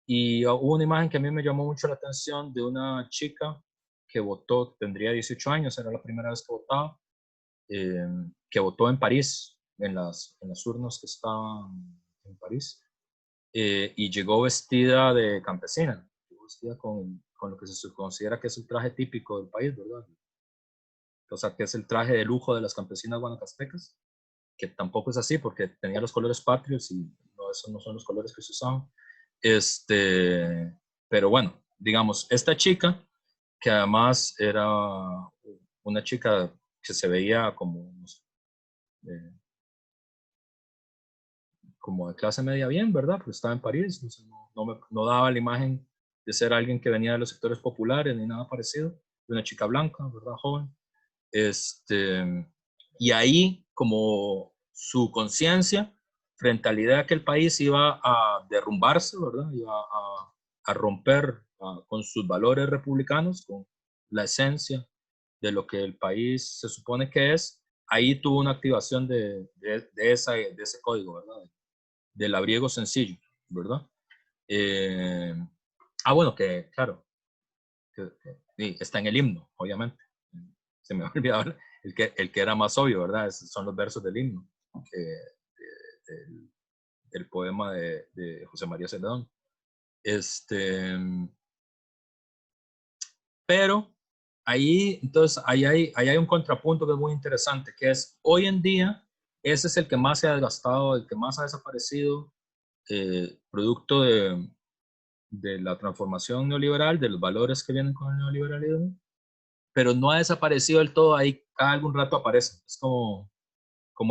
Y hubo una imagen que a mí me llamó mucho la atención de una chica que votó, tendría 18 años, era la primera vez que votaba, que votó en París, en las urnas que estaban en París, y llegó vestida de campesina, llegó vestida con lo que se considera que es el traje típico del país, ¿verdad? O sea, que es el traje de lujo de las campesinas guanacastecas, que tampoco es así porque tenía los colores patrios y no, esos no son los colores que se usaban. Pero bueno, digamos, esta chica, que además era una chica que se veía como, no sé, como de clase media bien, ¿verdad? Porque estaba en París, no daba la imagen de ser alguien que venía de los sectores populares ni nada parecido, de una chica blanca, ¿verdad? Joven. Y ahí, como su conciencia frente a la idea que el país iba a derrumbarse, ¿verdad? Iba a romper con sus valores republicanos, con la esencia de lo que el país se supone que es, ahí tuvo una activación de ese código, ¿verdad? Del labriego sencillo, ¿verdad? Eh, bueno, que claro, sí, está en el himno, obviamente. Se me ha olvidado el que era más obvio, ¿verdad? Son los versos del himno, del poema de José María Celedón. Pero ahí, entonces, ahí hay un contrapunto que es muy interesante, que es hoy en día, ese es el que más se ha desgastado, el que más ha desaparecido, producto de la transformación neoliberal, de los valores que vienen con el neoliberalismo, pero no ha desaparecido del todo, ahí cada algún rato aparece. Es como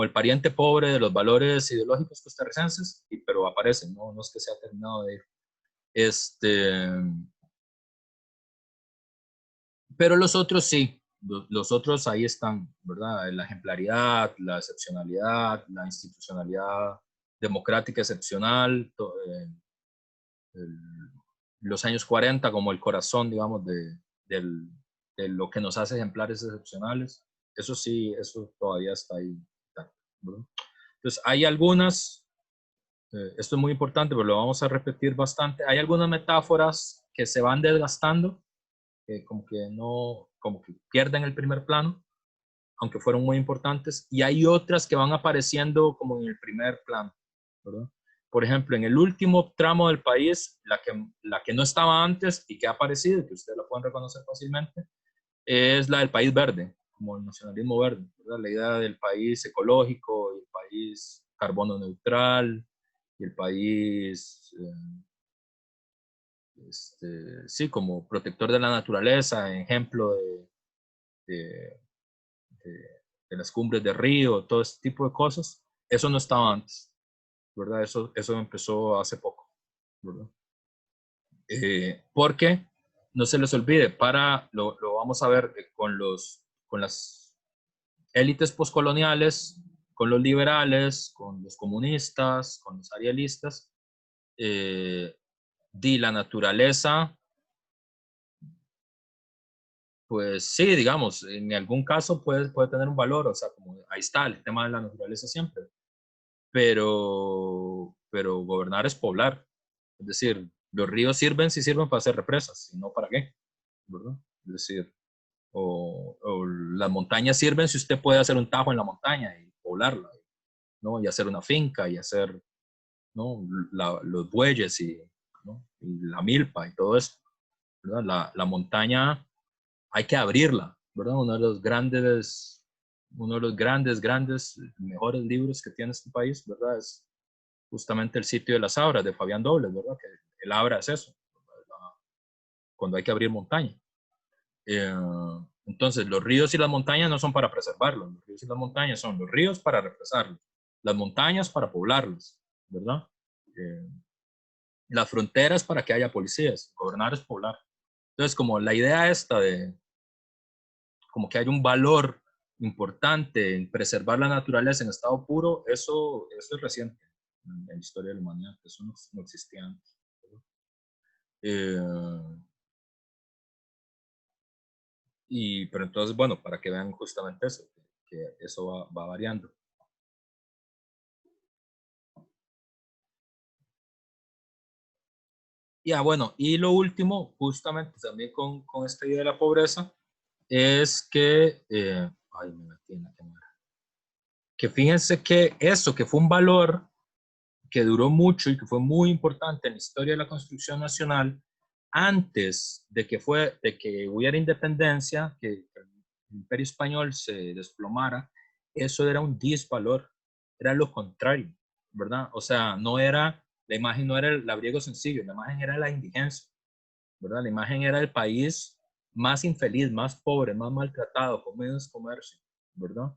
el pariente pobre de los valores ideológicos costarricenses, pero aparece, no es que se ha terminado de ir. Pero los otros sí, los otros ahí están, ¿verdad? La ejemplaridad, la excepcionalidad, la institucionalidad democrática excepcional, los años 40 como el corazón, digamos, de lo que nos hace ejemplares excepcionales. Eso sí, eso todavía está ahí, ¿verdad? Entonces, hay algunas, esto es muy importante, pero lo vamos a repetir bastante, hay algunas metáforas que se van desgastando, como que pierden el primer plano, aunque fueron muy importantes, y hay otras que van apareciendo como en el primer plano, ¿verdad? Por ejemplo, en el último tramo del país, la que no estaba antes y que ha aparecido, que ustedes la pueden reconocer fácilmente, es la del país verde, como el nacionalismo verde, ¿verdad? La idea del país ecológico, el país carbono neutral, y el país, sí, como protector de la naturaleza, ejemplo de, de las cumbres de Río, todo este tipo de cosas. Eso no estaba antes, ¿verdad? Eso empezó hace poco, ¿verdad? Porque no se les olvide, lo vamos a ver con las élites postcoloniales, con los liberales, con los comunistas, con los arialistas, la naturaleza, pues sí, digamos, en algún caso puede tener un valor, o sea, como ahí está el tema de la naturaleza siempre, pero gobernar es poblar, es decir, los ríos sirven si sirven para hacer represas, y no para qué, ¿verdad? Es decir, o las montañas sirven si usted puede hacer un tajo en la montaña y poblarla, ¿no? Y hacer una finca y hacer, ¿no? Los bueyes ¿no? Y la milpa y todo eso, ¿verdad? La montaña hay que abrirla, ¿verdad? Uno de los grandes, mejores libros que tiene este país, ¿verdad? Es justamente El sitio de las Abras, de Fabián Dobles, ¿verdad? Que el Abra es eso, cuando hay que abrir montaña. Eh, entonces, los ríos y las montañas no son para preservarlos, los ríos y las montañas son los ríos para represarlos, las montañas para poblarlos, ¿verdad? Eh, las fronteras para que haya policías, gobernar es poblar. Entonces, como la idea esta de como que hay un valor importante en preservar la naturaleza en estado puro, eso es reciente en la historia de la humanidad, eso no existía antes. Eh, pero entonces, bueno, para que vean justamente eso, que eso va variando. Bueno, y lo último, justamente también con esta idea de la pobreza, es que, ay, me metí en la cámara, que fíjense que eso, que fue un valor que duró mucho y que fue muy importante en la historia de la construcción nacional, antes de que hubiera independencia, que el imperio español se desplomara, eso era un disvalor, era lo contrario, ¿verdad? O sea, la imagen no era el labriego sencillo, la imagen era la indigencia, ¿verdad? La imagen era el país más infeliz, más pobre, más maltratado, con menos comercio, ¿verdad?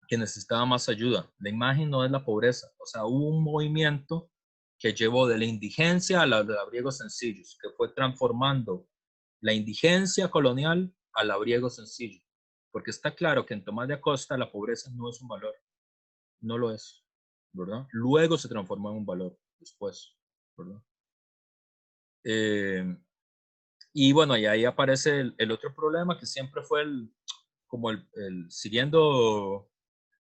Que necesitaba más ayuda. La imagen no es la pobreza. O sea, hubo un movimiento que llevó de la indigencia a los labriegos sencillos, que fue transformando la indigencia colonial al labriego sencillo. Porque está claro que en Tomás de Acosta la pobreza no es un valor. No lo es, ¿verdad? Luego se transformó en un valor, después, ¿verdad? Y bueno, y ahí aparece el otro problema que siempre fue como siguiendo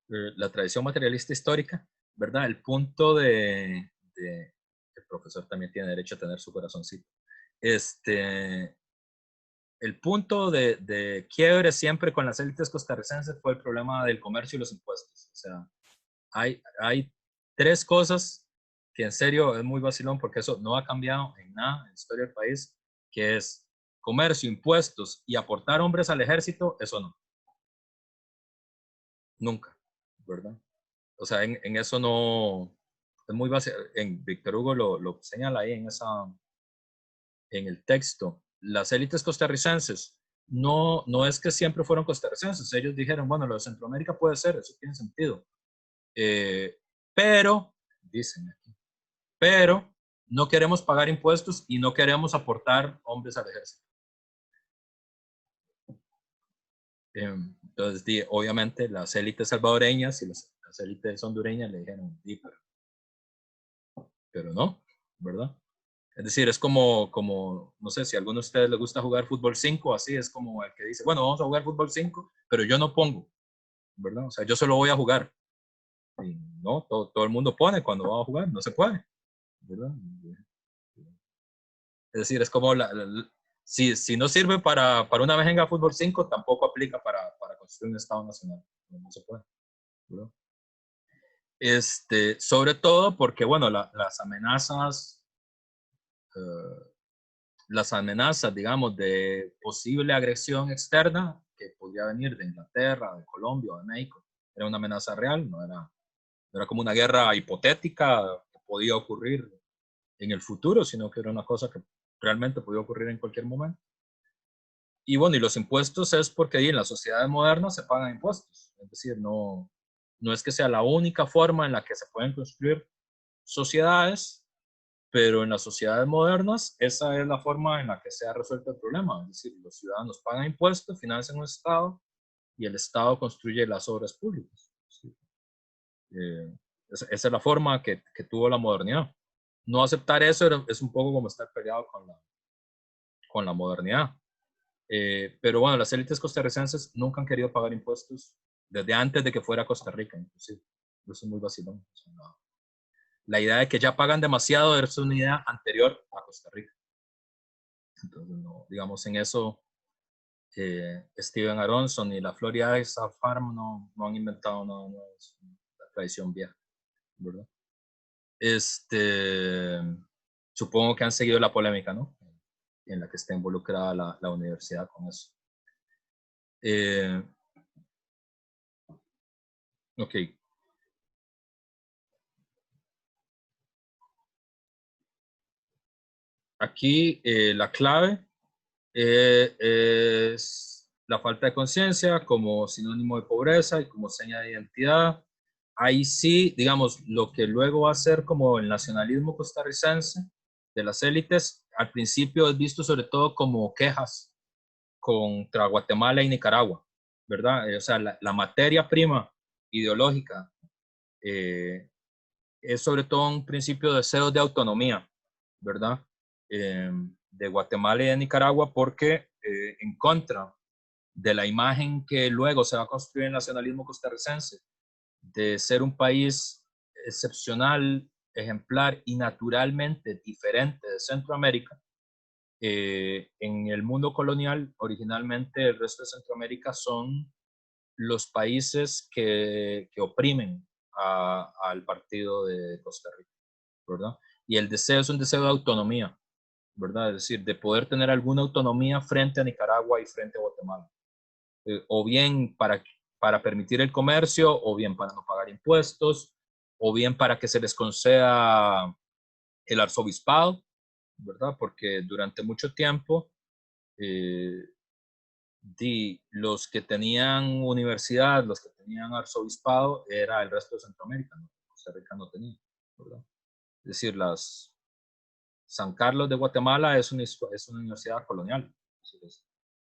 la tradición materialista histórica, ¿verdad? El punto el profesor también tiene derecho a tener su corazoncito. El punto de quiebre siempre con las élites costarricenses fue el problema del comercio y los impuestos. O sea, hay tres cosas que en serio es muy vacilón porque eso no ha cambiado en nada en la historia del país, que es comercio, impuestos y aportar hombres al ejército, eso no. Nunca, ¿verdad? O sea, en eso no, es muy básico. En Víctor Hugo lo señala ahí en el texto. Las élites costarricenses no es que siempre fueron costarricenses. Ellos dijeron, bueno, lo de Centroamérica puede ser, eso tiene sentido. Pero, dicen aquí, pero no queremos pagar impuestos y no queremos aportar hombres al ejército. Entonces, obviamente, las élites salvadoreñas y las élites hondureñas le dijeron, pero no, ¿verdad? Es decir, es como, no sé, si a alguno de ustedes les gusta jugar fútbol 5, así es como el que dice, bueno, vamos a jugar fútbol 5, pero yo no pongo, ¿verdad? O sea, yo solo voy a jugar. Y no, todo el mundo pone cuando va a jugar, no se puede, ¿verdad? Es decir, es como, si no sirve para una vez en fútbol 5, tampoco aplica para construir un Estado nacional, no se puede, ¿verdad? Sobre todo porque, bueno, las amenazas, digamos, de posible agresión externa que podría venir de Inglaterra, de Colombia o de México, era una amenaza real, no era como una guerra hipotética que podía ocurrir en el futuro, sino que era una cosa que realmente podía ocurrir en cualquier momento. Y bueno, y los impuestos es porque en las sociedades modernas se pagan impuestos, es decir, no es que sea la única forma en la que se pueden construir sociedades, pero en las sociedades modernas esa es la forma en la que se ha resuelto el problema, es decir, los ciudadanos pagan impuestos, financian un Estado y el Estado construye las obras públicas. ¿Sí? Esa es la forma que tuvo la modernidad. No aceptar eso es un poco como estar peleado con la modernidad. Pero bueno, las élites costarricenses nunca han querido pagar impuestos desde antes de que fuera Costa Rica, inclusive. Eso es muy vacilón. O sea, la idea de que ya pagan demasiado es una idea anterior a Costa Rica. Entonces, no, digamos, en eso Steven Aronson y la Florida Ice Farm no han inventado nada, no es una tradición vieja, ¿verdad? Supongo que han seguido la polémica, ¿no? En la que está involucrada la universidad con eso. Ok. Aquí la clave es la falta de conciencia como sinónimo de pobreza y como seña de identidad. Ahí sí, digamos, lo que luego va a ser como el nacionalismo costarricense de las élites, al principio es visto sobre todo como quejas contra Guatemala y Nicaragua, ¿verdad? O sea, la materia prima ideológica es sobre todo un principio de deseos de autonomía, ¿verdad? De Guatemala y de Nicaragua, porque en contra de la imagen que luego se va a construir en el nacionalismo costarricense, de ser un país excepcional, ejemplar y naturalmente diferente de Centroamérica, en el mundo colonial, originalmente el resto de Centroamérica son los países que oprimen al partido de Costa Rica, ¿verdad? Y el deseo es un deseo de autonomía, ¿verdad? Es decir, de poder tener alguna autonomía frente a Nicaragua y frente a Guatemala. O bien para permitir el comercio, o bien para no pagar impuestos, o bien para que se les conceda el arzobispado, ¿verdad? Porque durante mucho tiempo los que tenían universidad, los que tenían arzobispado, era el resto de Centroamérica, ¿no? Costa Rica no tenía, ¿verdad? Es decir, San Carlos de Guatemala es una universidad colonial.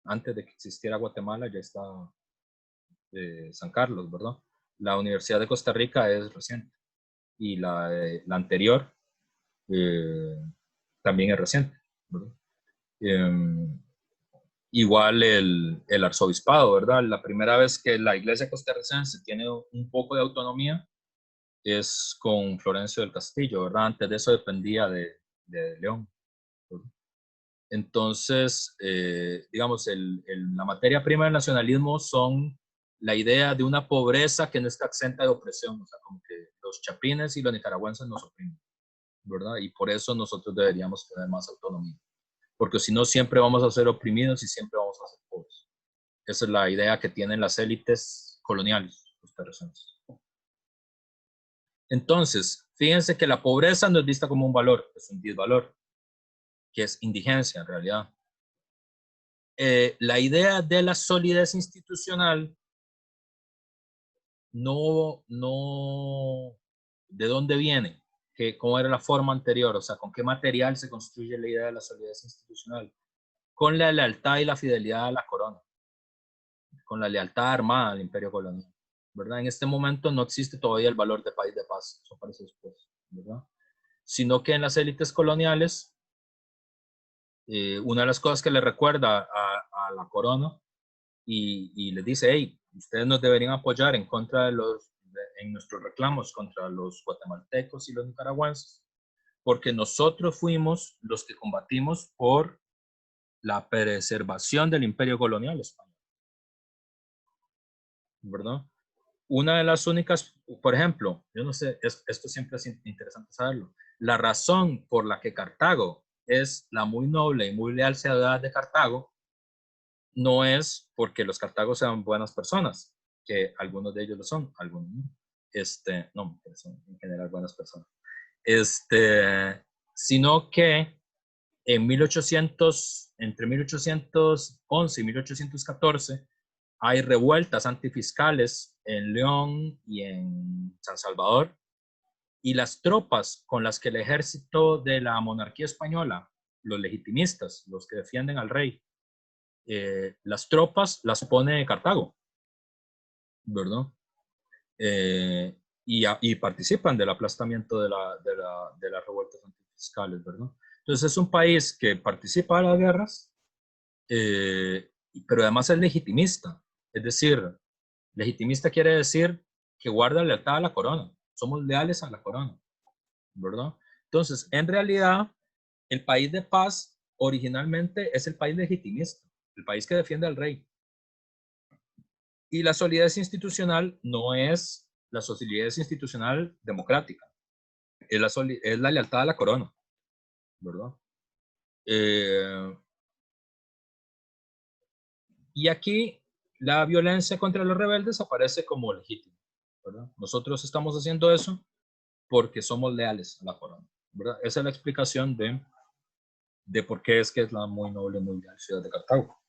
Antes de que existiera Guatemala ya está San Carlos, ¿verdad? La Universidad de Costa Rica es reciente y la anterior también es reciente, ¿verdad? Igual el arzobispado, ¿verdad? La primera vez que la iglesia costarricense tiene un poco de autonomía es con Florencio del Castillo, ¿verdad? Antes de eso dependía de León, ¿verdad? Entonces, digamos, la materia prima del nacionalismo son la idea de una pobreza que no está exenta de opresión, o sea, como que los chapines y los nicaragüenses nos oprimen, ¿verdad? Y por eso nosotros deberíamos tener más autonomía, porque si no siempre vamos a ser oprimidos y siempre vamos a ser pobres. Esa es la idea que tienen las élites coloniales costarricenses. Entonces, fíjense que la pobreza no es vista como un valor, es un disvalor, que es indigencia en realidad. La idea de la solidez institucional ¿de dónde viene? ¿Cómo era la forma anterior? O sea, ¿con qué material se construye la idea de la solidez institucional? Con la lealtad y la fidelidad a la corona, con la lealtad armada al imperio colonial, ¿verdad? En este momento no existe todavía el valor de país de paz, eso aparece después, ¿verdad? Sino que en las élites coloniales, una de las cosas que le recuerda a la corona y les dice, hey, ustedes nos deberían apoyar en contra en nuestros reclamos contra los guatemaltecos y los nicaragüenses, porque nosotros fuimos los que combatimos por la preservación del imperio colonial español, ¿verdad? Una de las únicas, por ejemplo, yo no sé, esto siempre es interesante saberlo, la razón por la que Cartago es la muy noble y muy leal ciudad de Cartago no es porque los cartagos sean buenas personas, que algunos de ellos lo son, algunos no. No, son en general buenas personas. Sino que entre 1811 y 1814 hay revueltas antifiscales en León y en San Salvador, y las tropas con las que el ejército de la monarquía española, los legitimistas, los que defienden al rey, las tropas las pone Cartago, ¿verdad? Y participan del aplastamiento de las revueltas antifiscales, ¿verdad? Entonces es un país que participa de las guerras, pero además es legitimista. Es decir, legitimista quiere decir que guarda lealtad a la corona. Somos leales a la corona, ¿verdad? Entonces, en realidad, el país de paz originalmente es el país legitimista, el país que defiende al rey. Y la solidez institucional no es la solidez institucional democrática, es la lealtad a la corona, ¿verdad? Y aquí la violencia contra los rebeldes aparece como legítima, ¿verdad? Nosotros estamos haciendo eso porque somos leales a la corona, ¿verdad? Esa es la explicación de por qué es que es la muy noble, muy leal ciudad de Cartago.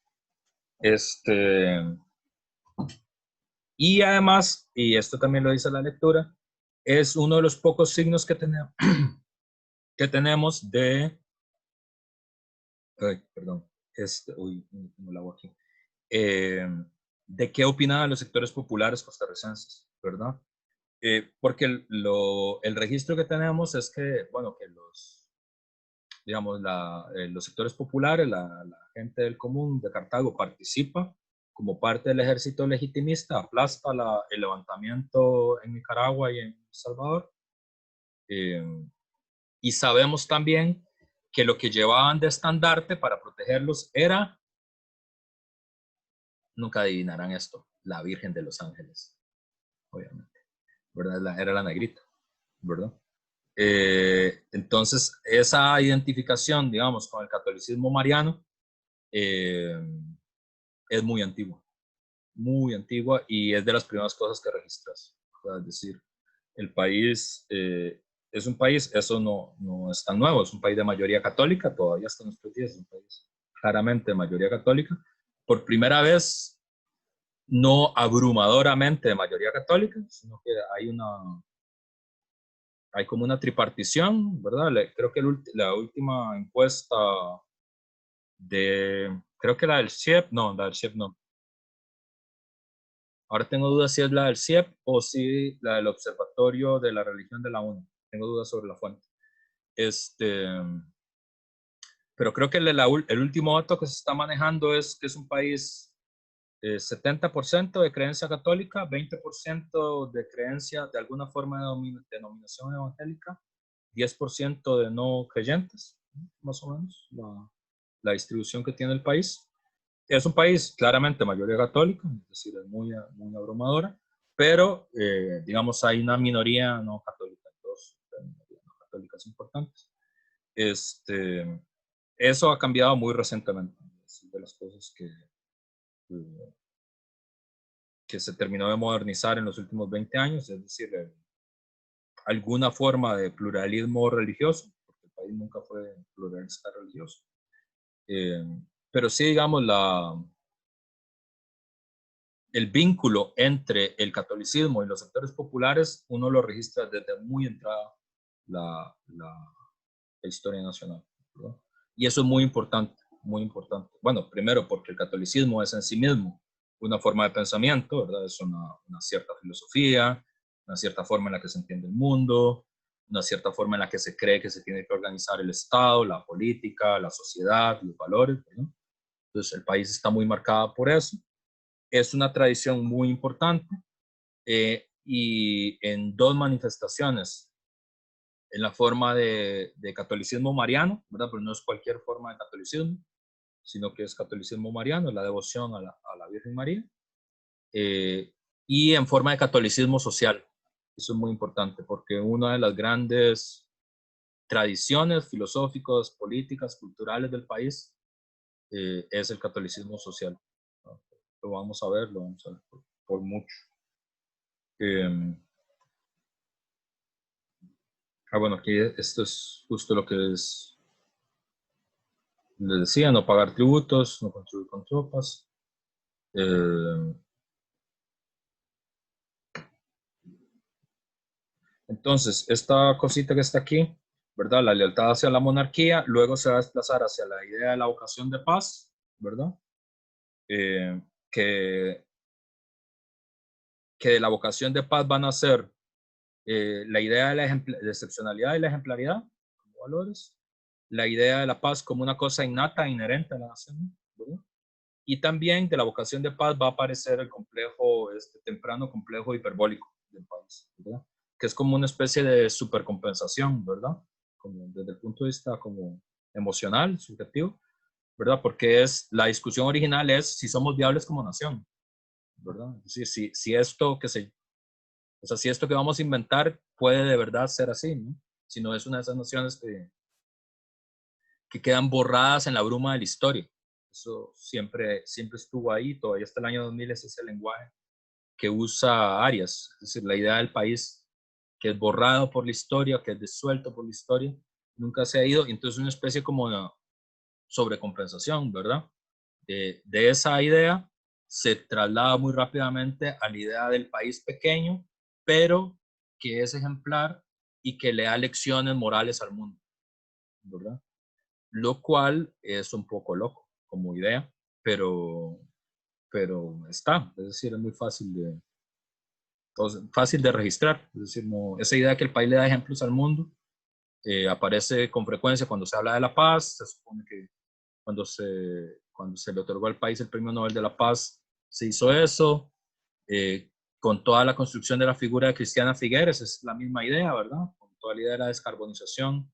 Y además, y esto también lo dice la lectura, es uno de los pocos signos que tenemos, que tenemos de, perdón, no lo hago aquí, de qué opinaban los sectores populares costarricenses, ¿verdad? Porque el registro que tenemos es que, bueno, que digamos, los sectores populares, la gente del común de Cartago participa como parte del ejército legitimista, aplasta el levantamiento en Nicaragua y en El Salvador. Y sabemos también que lo que llevaban de estandarte para protegerlos era, nunca adivinarán esto, la Virgen de los Ángeles, obviamente, ¿verdad? Era la negrita, ¿verdad? Entonces, esa identificación, digamos, con el catolicismo mariano es muy antigua y es de las primeras cosas que registras. O sea, es decir, el país es un país, eso no es tan nuevo, es un país de mayoría católica, todavía hasta nuestros días es un país claramente de mayoría católica. Por primera vez, no abrumadoramente de mayoría católica, sino que hay como una tripartición, ¿verdad? Creo que la última encuesta creo que la del CIEP, no, la del CIEP no. Ahora tengo dudas si es la del CIEP o si la del Observatorio de la Religión de la ONU. Tengo dudas sobre la fuente. Pero creo que el último dato que se está manejando es que es un país 70% de creencia católica, 20% de creencia de alguna forma de denominación evangélica, 10% de no creyentes, más o menos, la distribución que tiene el país. Es un país claramente mayoría católica, es decir, es muy, muy abrumadora, pero digamos hay una minoría no católica, dos minorías no católicas importantes. Eso ha cambiado muy recientemente, es de las cosas que se terminó de modernizar en los últimos 20 años, es decir, alguna forma de pluralismo religioso, porque el país nunca fue pluralista religioso. Pero sí, digamos, el vínculo entre el catolicismo y los sectores populares, uno lo registra desde muy entrada la historia nacional, ¿verdad? Y eso es muy importante, muy importante. Bueno, primero porque el catolicismo es en sí mismo una forma de pensamiento, ¿verdad? Es una cierta filosofía, una cierta forma en la que se entiende el mundo, una cierta forma en la que se cree que se tiene que organizar el Estado, la política, la sociedad, los valores, ¿verdad? Entonces el país está muy marcado por eso. Es una tradición muy importante y en dos manifestaciones, en la forma de catolicismo mariano, ¿verdad? Pero no es cualquier forma de catolicismo, sino que es catolicismo mariano, la devoción a la Virgen María, y en forma de catolicismo social. Eso es muy importante porque una de las grandes tradiciones filosóficas, políticas, culturales del país es el catolicismo social. ¿No? Lo vamos a ver por mucho. Bueno, aquí esto es justo lo que les decía, no pagar tributos, no construir con tropas. Entonces, esta cosita que está aquí, ¿verdad? La lealtad hacia la monarquía, luego se va a desplazar hacia la idea de la vocación de paz, ¿verdad? Que de la vocación de paz van a ser la idea de la excepcionalidad y la ejemplaridad como valores, la idea de la paz como una cosa innata, inherente a la nación, ¿verdad? Y también de la vocación de paz va a aparecer el complejo, temprano complejo hiperbólico del país, ¿verdad? Que es como una especie de supercompensación, ¿verdad? Como desde el punto de vista como emocional, subjetivo, ¿verdad? Porque la discusión original es si somos viables como nación, ¿verdad? Es decir, si esto o sea, si esto que vamos a inventar puede de verdad ser así, ¿no? Si no es una de esas nociones que quedan borradas en la bruma de la historia. Eso siempre estuvo ahí, todavía hasta el año 2000 es ese lenguaje que usa Arias, es decir, la idea del país que es borrado por la historia, que es disuelto por la historia, nunca se ha ido, y entonces una especie como de sobrecompensación, ¿verdad? De esa idea se traslada muy rápidamente a la idea del país pequeño, pero que es ejemplar y que le da lecciones morales al mundo, ¿verdad? Lo cual es un poco loco como idea, pero está, es decir, es muy fácil de registrar, es decir, esa idea que el país le da ejemplos al mundo aparece con frecuencia cuando se habla de la paz. Se supone que cuando se le otorgó al país el Premio Nobel de la Paz se hizo eso, con toda la construcción de la figura de Cristiana Figueres, es la misma idea, ¿verdad? Con toda la idea de la descarbonización,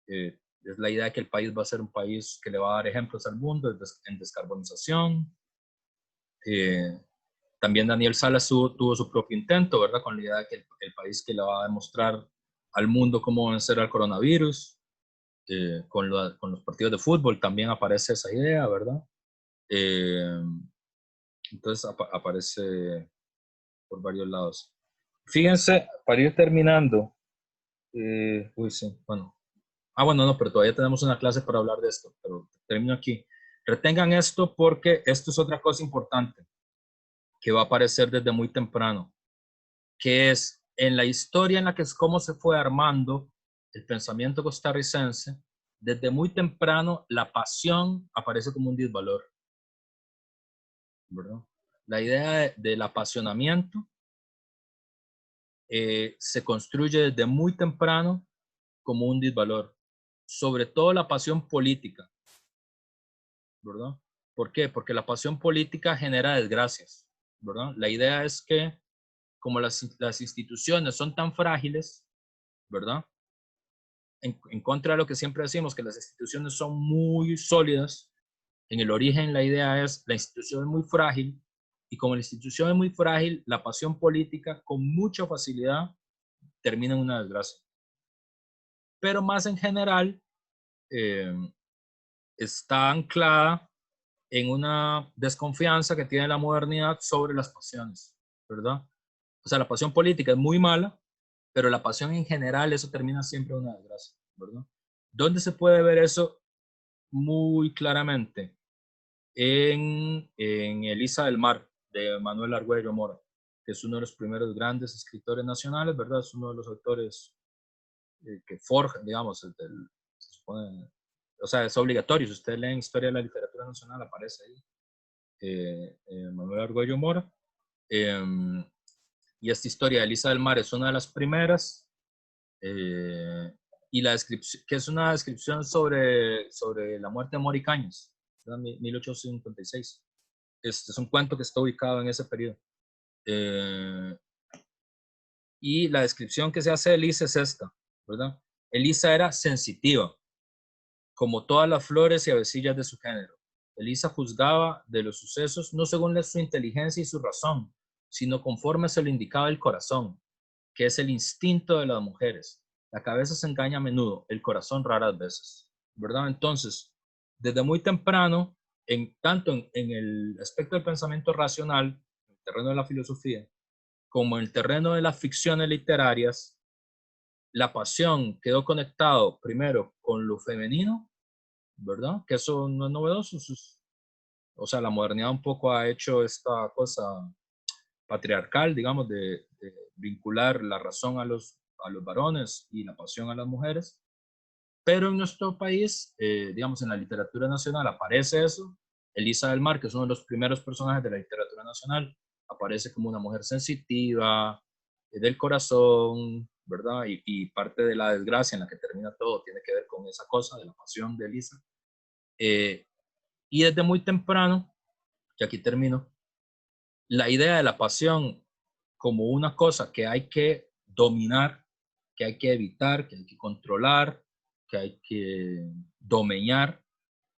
es la idea de que el país va a ser un país que le va a dar ejemplos al mundo en descarbonización. También Daniel Salas tuvo su propio intento, ¿verdad? Con la idea de que el país que le va a demostrar al mundo cómo vencer al coronavirus. Con los partidos de fútbol también aparece esa idea, ¿verdad? Entonces aparece por varios lados. Fíjense, para ir terminando, Uy, sí, bueno. Bueno, no, pero todavía tenemos una clase para hablar de esto, pero termino aquí. Retengan esto porque esto es otra cosa importante que va a aparecer desde muy temprano, que es en la historia en la que es cómo se fue armando el pensamiento costarricense, desde muy temprano la pasión aparece como un disvalor, ¿verdad? La idea del apasionamiento se construye desde muy temprano como un disvalor, sobre todo la pasión política, ¿verdad? ¿Por qué? Porque la pasión política genera desgracias, ¿verdad? La idea es que como las instituciones son tan frágiles, ¿verdad? En contra de lo que siempre decimos, que las instituciones son muy sólidas, en el origen la idea es la institución es muy frágil y como la institución es muy frágil, la pasión política con mucha facilidad termina en una desgracia. Pero más en general eh, está anclada en una desconfianza que tiene la modernidad sobre las pasiones, ¿verdad? O sea, la pasión política es muy mala, pero la pasión en general, eso termina siempre en una desgracia, ¿verdad? ¿Dónde se puede ver eso muy claramente? En Elisa del Mar, de Manuel Argüello Mora, que es uno de los primeros grandes escritores nacionales, ¿verdad? Es uno de los autores que forjan, digamos, se supone, o sea, es obligatorio. Si ustedes leen Historia de la Literatura Nacional, aparece ahí Manuel Argüello Mora. Y esta historia de Elisa del Mar es una de las primeras. Y la descripción, que es una descripción sobre la muerte de Mori Cañas, 1856. Este es un cuento que está ubicado en ese periodo. Y la descripción que se hace de Elisa es esta, ¿verdad? Elisa era sensitiva, como todas las flores y avecillas de su género. Elisa juzgaba de los sucesos no según su inteligencia y su razón, sino conforme se lo indicaba el corazón, que es el instinto de las mujeres. La cabeza se engaña a menudo, el corazón raras veces, ¿verdad? Entonces, desde muy temprano, tanto en el aspecto del pensamiento racional, en el terreno de la filosofía, como en el terreno de las ficciones literarias, la pasión quedó conectado primero con lo femenino, ¿verdad? Que eso no es novedoso. O sea, la modernidad un poco ha hecho esta cosa patriarcal, digamos, de vincular la razón a los varones y la pasión a las mujeres. Pero en nuestro país, digamos, en la literatura nacional aparece eso. Elisa del Mar, que es uno de los primeros personajes de la literatura nacional, aparece como una mujer sensitiva, del corazón, ¿verdad? Y parte de la desgracia en la que termina todo tiene que ver con esa cosa de la pasión de Elisa. Y desde muy temprano, y aquí termino, la idea de la pasión como una cosa que hay que dominar, que hay que evitar, que hay que controlar, que hay que domeñar,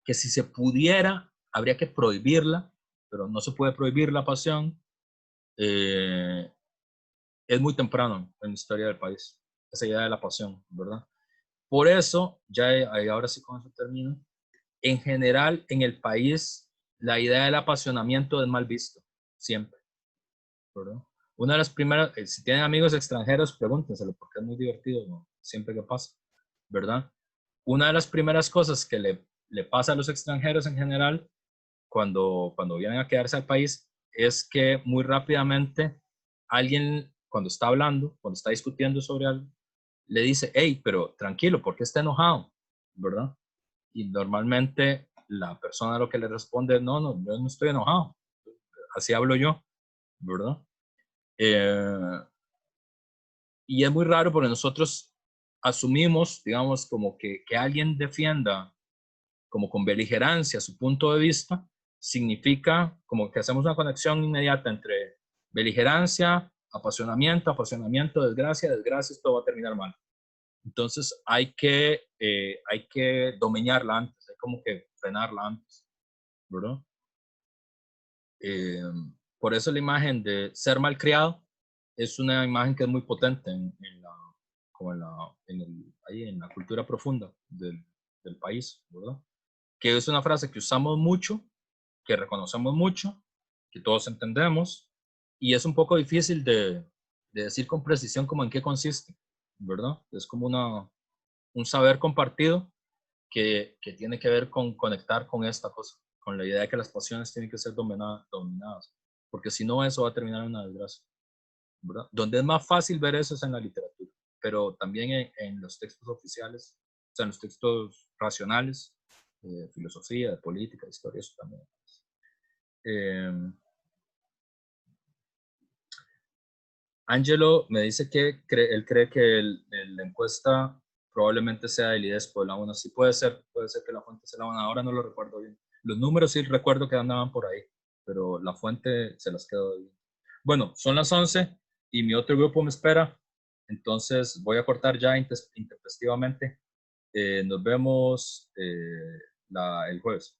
que si se pudiera, habría que prohibirla, pero no se puede prohibir la pasión, es muy temprano en la historia del país, esa idea de la pasión, ¿verdad? Por eso, ya ahora sí con eso termino, en general en el país la idea del apasionamiento es mal visto, siempre, ¿verdad? Una de las primeras, si tienen amigos extranjeros, pregúntenselo porque es muy divertido, ¿no? Siempre que pasa, ¿verdad? Una de las primeras cosas que le pasa a los extranjeros en general cuando vienen a quedarse al país es que muy rápidamente alguien, cuando está hablando, cuando está discutiendo sobre algo, le dice, hey, pero tranquilo, ¿por qué está enojado? ¿Verdad? Y normalmente la persona lo que le responde, no, yo no estoy enojado, así hablo yo, ¿verdad? Eh, y es muy raro porque nosotros asumimos, digamos, como que alguien defienda como con beligerancia su punto de vista, significa como que hacemos una conexión inmediata entre beligerancia, apasionamiento, desgracia, esto va a terminar mal. Entonces hay que domeñarla antes, hay como que frenarla antes, ¿verdad? Eh, por eso la imagen de ser malcriado es una imagen que es muy potente como ahí en la cultura profunda del país, ¿verdad? Que es una frase que usamos mucho, que reconocemos mucho, que todos entendemos, y es un poco difícil de decir con precisión como en qué consiste, ¿verdad? Es como un saber compartido que tiene que ver con conectar con esta cosa, con la idea de que las pasiones tienen que ser dominadas, porque si no eso va a terminar en una desgracia, ¿verdad? Donde es más fácil ver eso es en la literatura, pero también en los textos oficiales, o sea, en los textos racionales, de filosofía, de política, de historia, eso también. Angelo me dice que él cree que la encuesta probablemente sea del IDESPO, la UNA. Sí puede ser que la fuente sea la UNA, ahora no lo recuerdo bien. Los números sí recuerdo que andaban por ahí, pero la fuente se las quedó bien. Bueno, son las 11 y mi otro grupo me espera, entonces voy a cortar ya intempestivamente. Nos vemos el jueves.